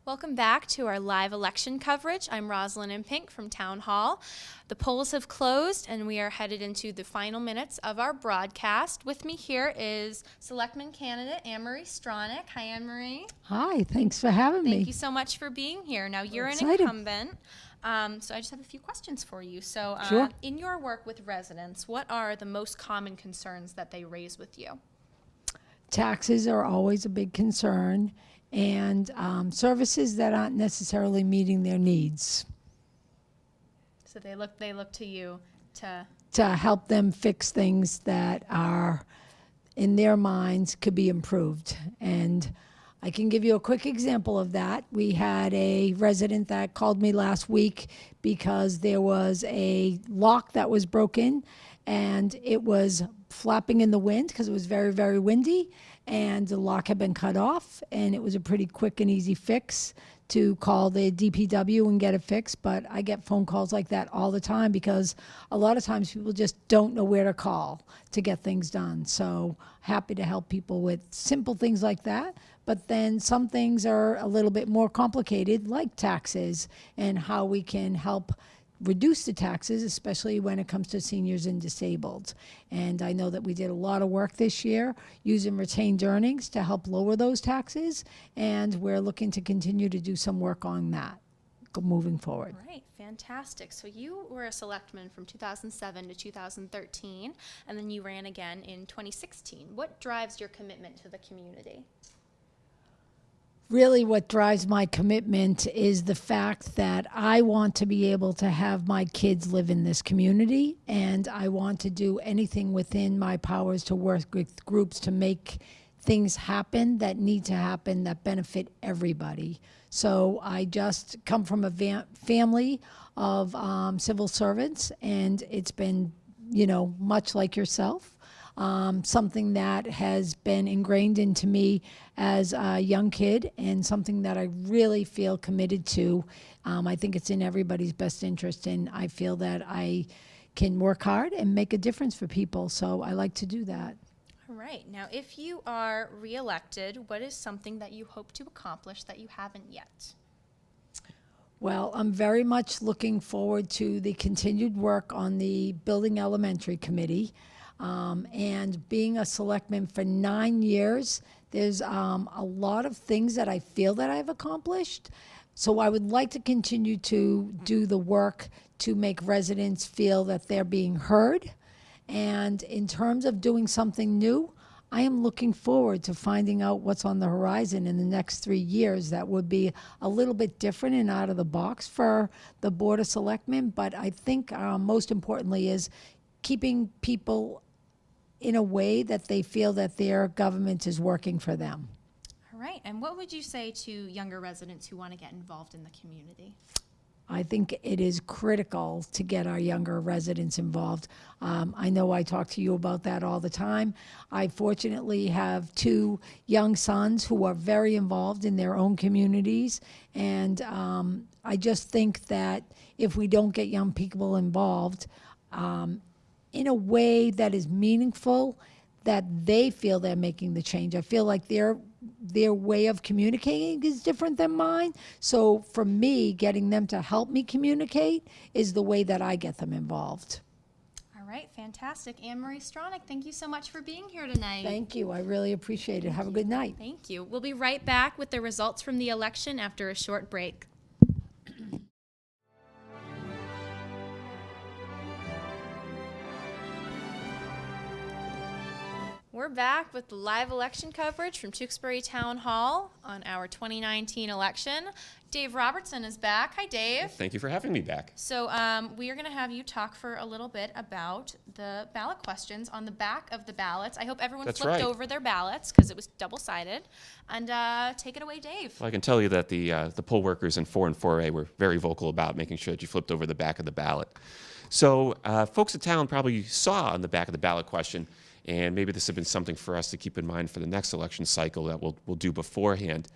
Welcome back to our live election coverage. I'm Rosalyn Impink from Town Hall. The polls have closed and we are headed into the final minutes of our broadcast. With me here is Selectman candidate Anne-Marie Stronach. Hi, Anne-Marie. Hi, thanks for having me. Thank you so much for being here. Now, you're an Excited. incumbent, so I just have a few questions for you. So, Sure. In your work with residents, what are the most common concerns that they raise with you? Taxes are always a big concern, and services that aren't necessarily meeting their needs, So they look to you to help them fix things that are, in their minds, could be improved. And I can give you a quick example of that. We had a resident that called me last week because there was a lock that was broken and it was flapping in the wind because it was very, very windy, and the lock had been cut off, and it was a pretty quick and easy fix to call the DPW and get it fixed. But I get phone calls like that all the time because a lot of times people just don't know where to call to get things done. So happy to help people with simple things like that. But then some things are a little bit more complicated, like taxes and how we can help reduce the taxes, especially when it comes to seniors and disabled. And I know that we did a lot of work this year using retained earnings to help lower those taxes, and we're looking to continue to do some work on that moving forward. All right, fantastic. So you were a selectman from 2007 to 2013, and then you ran again in 2016. What drives your commitment to the community? Really what drives my commitment is the fact that I want to be able to have my kids live in this community, and I want to do anything within my powers to work with groups to make things happen that need to happen that benefit everybody. So I just come from a family of civil servants, and it's been, much like yourself. Something that has been ingrained into me as a young kid, and something that I really feel committed to. I think it's in everybody's best interest, and I feel that I can work hard and make a difference for people, so I like to do that. All right. Now, if you are reelected, what is something that you hope to accomplish that you haven't yet? Well, I'm very much looking forward to the continued work on the Building Elementary Committee. And being a selectman for 9 years, there's a lot of things that I feel that I've accomplished. So I would like to continue to do the work to make residents feel that they're being heard. And in terms of doing something new, I am looking forward to finding out what's on the horizon in the next 3 years that would be a little bit different and out of the box for the Board of Selectmen. But I think most importantly is keeping people in a way that they feel that their government is working for them. All right. And what would you say to younger residents who want to get involved in the community? I think it is critical to get our younger residents involved. I know I talk to you about that all the time. I fortunately have 2 young sons who are very involved in their own communities, and I just think that if we don't get young people involved in a way that is meaningful, that they feel they're making the change. I feel like their way of communicating is different than mine. So for me, getting them to help me communicate is the way that I get them involved. All right, fantastic. Anne-Marie Stronach, thank you so much for being here tonight. Thank you. I really appreciate it. Have a good night. Thank you. We'll be right back with the results from the election after a short break. We're back with the live election coverage from Tewksbury Town Hall on our 2019 election. Dave Robertson is back. Hi, Dave. Thank you for having me back. So we are going to have you talk for a little bit about the ballot questions on the back of the ballots. I hope everyone That's flipped right. over their ballots because it was double-sided. And take it away, Dave. Well, I can tell you that the poll workers in 4 and 4A were very vocal about making sure that you flipped over the back of the ballot. So folks in town probably saw on the back of the ballot question, and maybe this has been something for us to keep in mind for the next election cycle that we'll do beforehand.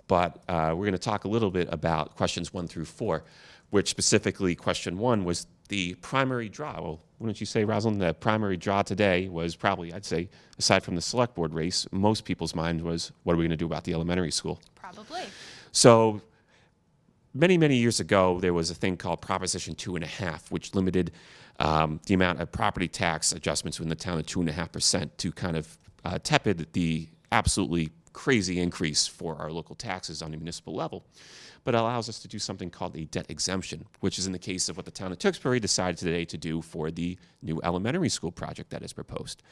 But we're going to talk a little bit about questions 1 through 4, which specifically question 1 was the primary draw. Well, wouldn't you say, Rosalyn, the primary draw today was probably, I'd say, aside from the select board race, most people's mind was, what are we going to do about the elementary school? Probably. So many, many years ago, there was a thing called Proposition 2.5, which limited the amount of property tax adjustments within the town of 2.5% to kind of tepid the absolutely crazy increase for our local taxes on the municipal level. But it allows us to do something called a debt exemption, which is in the case of what the town of Tewksbury decided today to do for the new elementary school project that is proposed.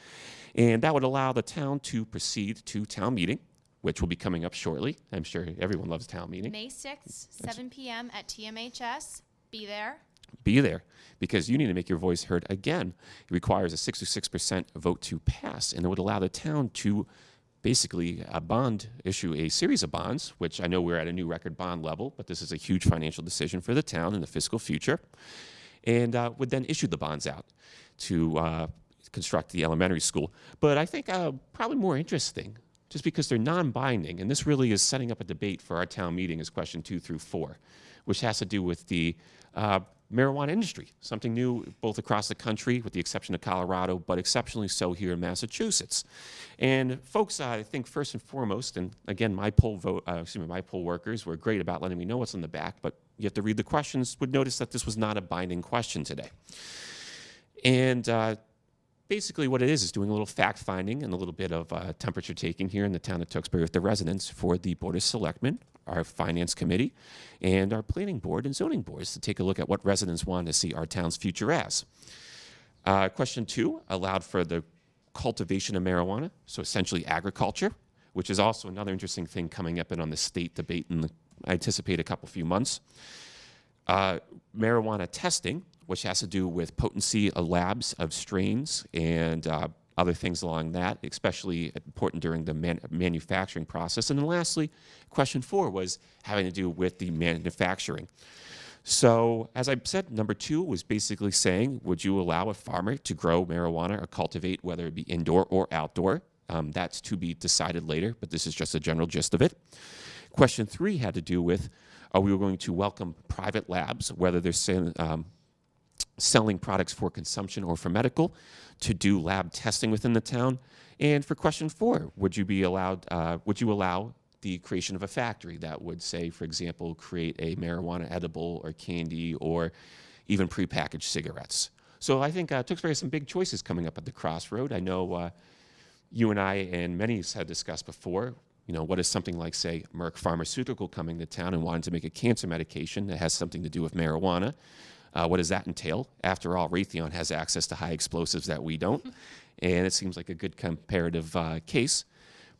And that would allow the town to proceed to town meeting, which will be coming up shortly. I'm sure everyone loves town meeting. May 6th, 7 p.m. at TMHS. Be there. Be there, because you need to make your voice heard again. It requires a 66% vote to pass, and it would allow the town to basically issue a series of bonds, which I know we're at a new record bond level, but this is a huge financial decision for the town in the fiscal future, and would then issue the bonds out to construct the elementary school. But I think probably more interesting, just because they're non-binding, and this really is setting up a debate for our town meeting, is question 2 through 4, which has to do with the marijuana industry, something new both across the country, with the exception of Colorado, but exceptionally so here in Massachusetts. And folks, I think first and foremost, and again, my poll workers were great about letting me know what's on the back, but you have to read the questions, would notice that this was not a binding question today. And basically what it is doing a little fact finding and a little bit of temperature taking here in the town of Tewksbury with the residents for the Board of Selectmen, our Finance Committee, and our Planning Board and Zoning Boards to take a look at what residents want to see our town's future as. Question 2 allowed for the cultivation of marijuana, so essentially agriculture, which is also another interesting thing coming up and on the state debate in, I anticipate, a few months. Marijuana testing, which has to do with potency of labs of strains and other things along that, especially important during the manufacturing process. And then lastly, question 4 was having to do with the manufacturing. So as I said, number 2 was basically saying, would you allow a farmer to grow marijuana or cultivate, whether it be indoor or outdoor? That's to be decided later, but this is just a general gist of it. Question 3 had to do with, are we going to welcome private labs, whether they're selling products for consumption or for medical, to do lab testing within the town? And for question 4, would you allow the creation of a factory that would, say, for example, create a marijuana edible or candy or even prepackaged cigarettes? So I think Tewksbury has some big choices coming up at the crossroad. I know you and I and many have discussed before, what is something like, say, Merck Pharmaceutical coming to town and wanting to make a cancer medication that has something to do with marijuana? What does that entail? After all, Raytheon has access to high explosives that we don't, and it seems like a good comparative case.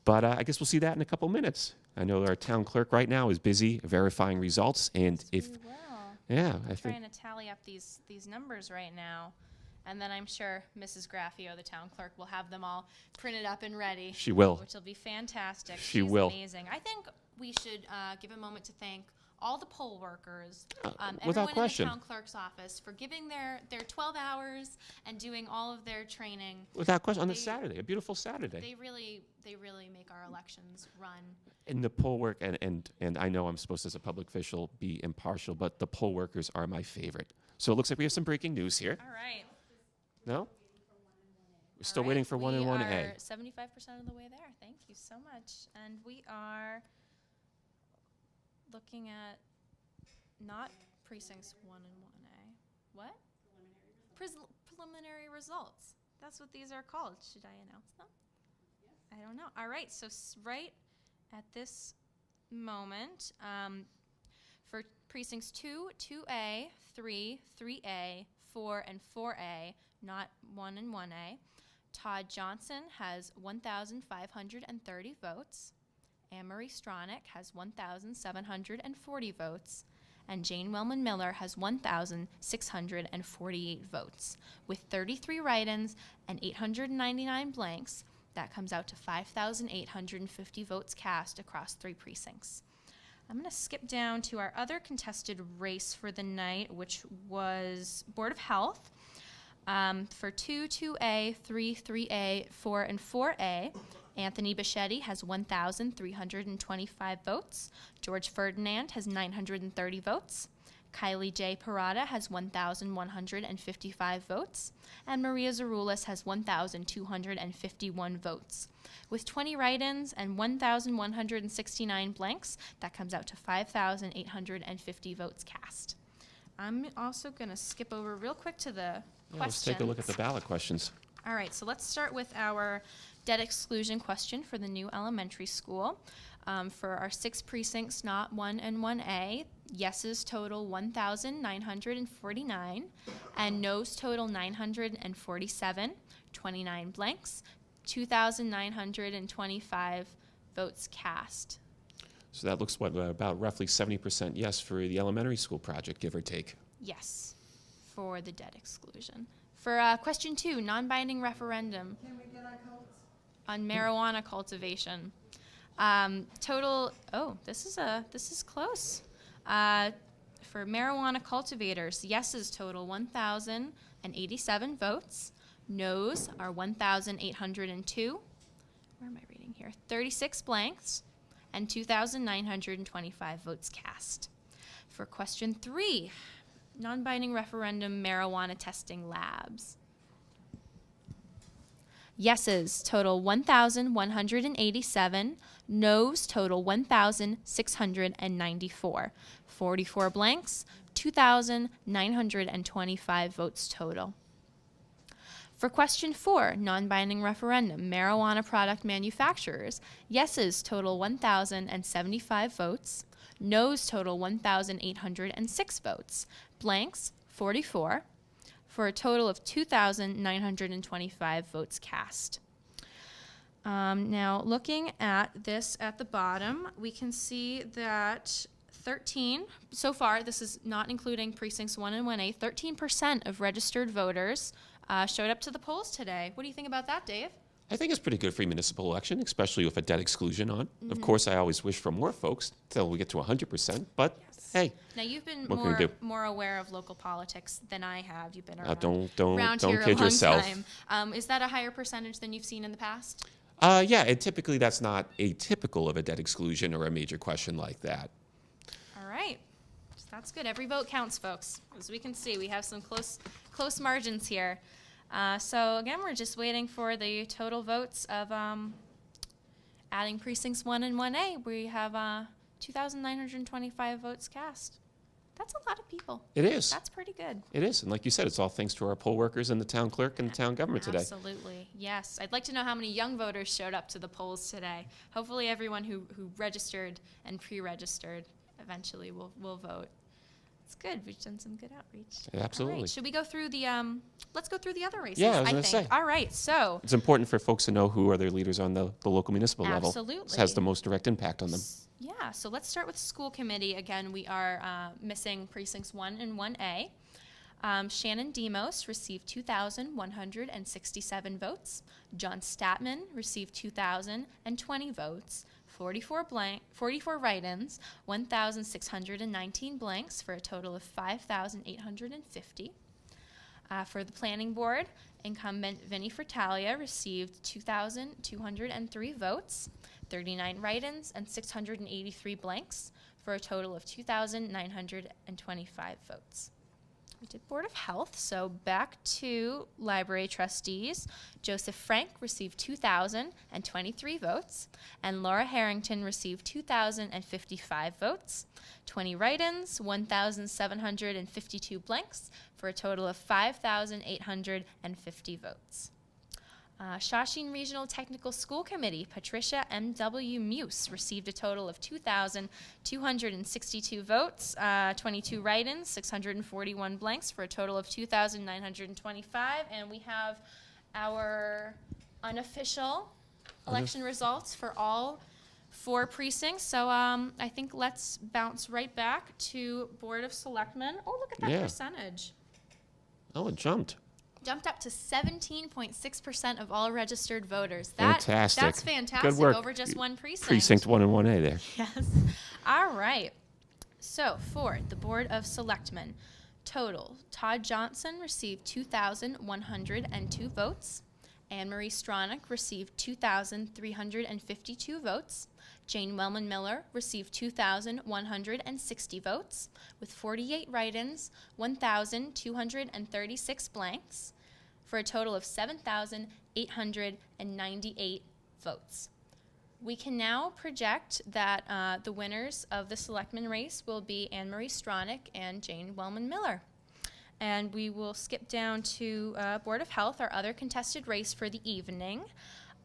But I guess we'll see that in a couple minutes. I know our town clerk right now is busy verifying results, and I'm trying to tally up these numbers right now, and then I'm sure Mrs. Graffio, the town clerk, will have them all printed up and ready. She will. Which will be fantastic. She's amazing. I think we should give a moment to thank all the poll workers, without everyone question. in the town clerk's office for giving their 12 hours and doing all of their training. Without question, on a Saturday, a beautiful Saturday. They really make our elections run. And the poll work, and I know I'm supposed to, as a public official, be impartial, but the poll workers are my favorite. So it looks like we have some breaking news here. All right. No? We're still waiting for 1 and 1A. We are 75% of the way there. Thank you so much. And we are looking at not precincts 1 and 1A. What? Preliminary results. That's what these are called. Should I announce them? I don't know. All right. So right at this moment, for precincts 2, 2A, 3, 3A, 4, and 4A, not 1 and 1A, Todd Johnson has 1,530 votes. Anne-Marie Stronach has 1,740 votes. And Jane Wellman Miller has 1,648 votes. With 33 write-ins and 899 blanks, that comes out to 5,850 votes cast across 3 precincts. I'm going to skip down to our other contested race for the night, which was Board of Health. For 2, 2A, 3, 3A, 4, and 4A, Anthony Bichetti has 1,325 votes. George Ferdinand has 930 votes. Kylie J. Parada has 1,155 votes. And Maria Zaroulis has 1,251 votes. With 20 write-ins and 1,169 blanks, that comes out to 5,850 votes cast. I'm also going to skip over real quick to the questions. Let's take a look at the ballot questions. All right, so let's start with our debt exclusion question for the new elementary school. For our 6 precincts, not 1 and 1A, yeses total 1,949, and noes total 947, 29 blanks, 2,925 votes cast. So that looks about roughly 70% yes for the elementary school project, give or take. Yes, for the debt exclusion. For question 2, non-binding referendum on marijuana cultivation. Total. Oh, this is close. For marijuana cultivators, yeses total 1,087 votes. Noes are 1,802. Where am I reading here? 36 blanks, and 2,925 votes cast. For question 3, non-binding referendum marijuana testing labs. Yeses total 1,187. Noes total 1,694. 44 blanks, 2,925 votes total. For question 4, non-binding referendum, marijuana product manufacturers, yeses total 1,075 votes. Noes total 1,806 votes. Blanks, 44. For a total of 2,925 votes cast. Now, looking at this at the bottom, we can see that 13, so far, this is not including precincts 1 and 1A, 13% of registered voters showed up to the polls today. What do you think about that, Dave? I think it's pretty good for a municipal election, especially with a debt exclusion on. Of course, I always wish for more folks until we get to 100%, but hey. Now, you've been more aware of local politics than I have. You've been around, don't here kid a long yourself. time. Is that a higher percentage than you've seen in the past? Yeah, and typically that's not atypical of a debt exclusion or a major question like that. All right. That's good. Every vote counts, folks. As we can see, we have some close margins here. So again, we're just waiting for the total votes of adding precincts 1 and 1A. We have 2,925 votes cast. That's a lot of people. It is. That's pretty good. It is. And like you said, it's all thanks to our poll workers and the town clerk and the town government today. Absolutely. Yes. I'd like to know how many young voters showed up to the polls today. Hopefully everyone who registered and pre-registered eventually will vote. It's good. We've done some good outreach. Yeah, absolutely. All right. Should we go through the, let's go through the other races, Yeah, I was think. gonna say. All right. So. It's important for folks to know who are their leaders on the local municipal level. Absolutely. This has the most direct impact on them. Yeah, so let's start with school committee. Again, we are missing precincts 1 and 1A. Shannon Demos received 2,167 votes. John Statman received 2,020 votes. 44 write-ins, 1,619 blanks for a total of 5,850. For the planning board, incumbent Vinnie Fratalia received 2,203 votes, 39 write-ins, and 683 blanks for a total of 2,925 votes. We did Board of Health, so back to library trustees. Joseph Frank received 2,023 votes, and Laura Harrington received 2,055 votes, 20 write-ins, 1,752 blanks, for a total of 5,850 votes. Shawshene Regional Technical School Committee, Patricia M.W. Muse received a total of 2,262 votes, 22 write-ins, 641 blanks for a total of 2,925. And we have our unofficial election results for all 4 precincts. So I think let's bounce right back to Board of Selectmen. Oh, look at that percentage. Oh, it jumped. Jumped up to 17.6% of all registered voters. Fantastic. That's fantastic. Good work. Over just one precinct. Precinct 1 and 1A there. Yes. All right. So for the Board of Selectmen, total, Todd Johnson received 2,102 votes. Anne Marie Stronach received 2,352 votes. Jane Wellman Miller received 2,160 votes, with 48 write-ins, 1,236 blanks, for a total of 7,898 votes. We can now project that the winners of the selectman race will be Anne Marie Stronach and Jane Wellman Miller. And we will skip down to Board of Health, our other contested race for the evening.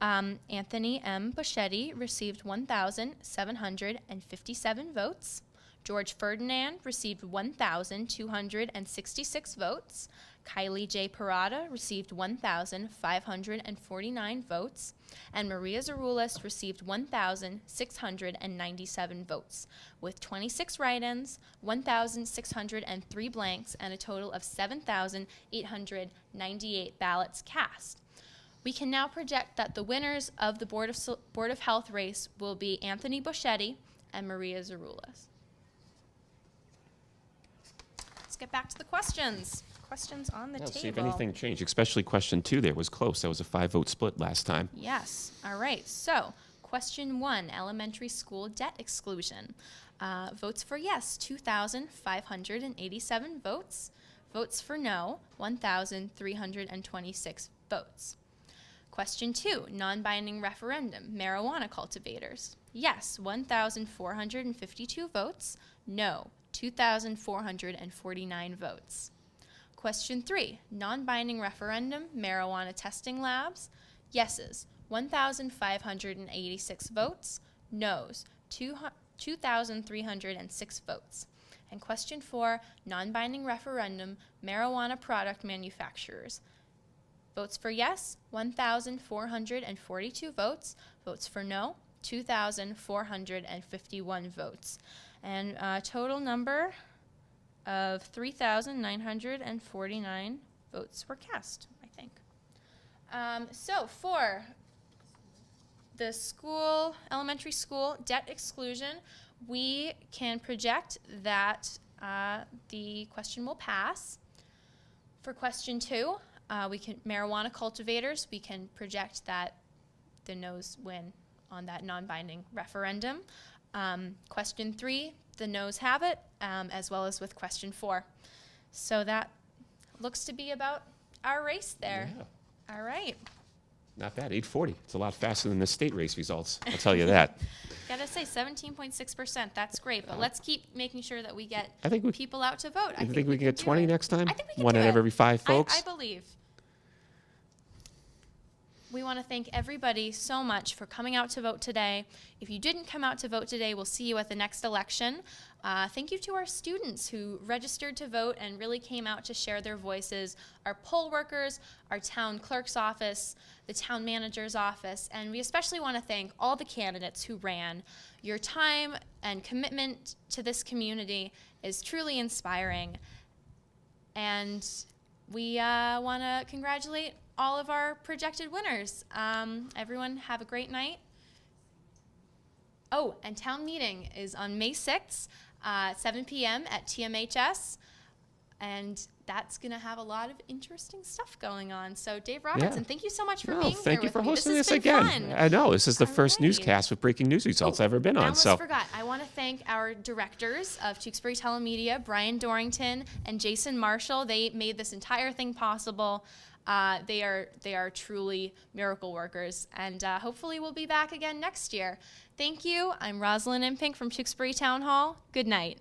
Anthony M. Boschetti received 1,757 votes. George Ferdinand received 1,266 votes. Kylie J. Parada received 1,549 votes. And Maria Zaroulas received 1,697 votes, with 26 write-ins, 1,603 blanks, and a total of 7,898 ballots cast. We can now project that the winners of the Board of Health race will be Anthony Boschetti and Maria Zaroulas. Let's get back to the questions. Questions on the table. See if anything changed, especially question 2 there was close. That was a 5-vote split last time. Yes. All right. So question 1, elementary school debt exclusion. Votes for yes, 2,587 votes. Votes for no, 1,326 votes. Question 2, non-binding referendum, marijuana cultivators. Yes, 1,452 votes. No, 2,449 votes. Question 3, non-binding referendum, marijuana testing labs. Yeses, 1,586 votes. Noes, 2,306 votes. And question 4, non-binding referendum, marijuana product manufacturers. Votes for yes, 1,442 votes. Votes for no, 2,451 votes. And a total number of 3,949 votes were cast, I think. So for the elementary school debt exclusion, we can project that the question will pass. For question 2, marijuana cultivators, we can project that the noes win on that non-binding referendum. Question 3, the noes have it, as well as with question 4. So that looks to be about our race there. Yeah. All right. Not bad, 840. It's a lot faster than the state race results, I'll tell you that. Gotta say, 17.6%, that's great, but let's keep making sure that we get people out to vote. I think we can get 20 next time? I think we can One do out it. of every 5 folks? I believe. We want to thank everybody so much for coming out to vote today. If you didn't come out to vote today, we'll see you at the next election. Thank you to our students who registered to vote and really came out to share their voices, our poll workers, our town clerk's office, the town manager's office, and we especially want to thank all the candidates who ran. Your time and commitment to this community is truly inspiring, and we want to congratulate all of our projected winners. Everyone have a great night. Oh, and town meeting is on May 6th, 7 p.m. at TMHS. And that's going to have a lot of interesting stuff going on. So, Dave Robertson, thank you so much for being here. Thank you for hosting this this has been again. fun. I know, this is the first newscast with breaking news results I've ever been I on. almost So forgot. I want to thank our directors of Tewksbury Telemedia, Brian Dorrington and Jason Marshall. They made this entire thing possible. They are truly miracle workers, and hopefully we'll be back again next year. Thank you. I'm Rosalyn Impink from Tewksbury Town Hall. Good night.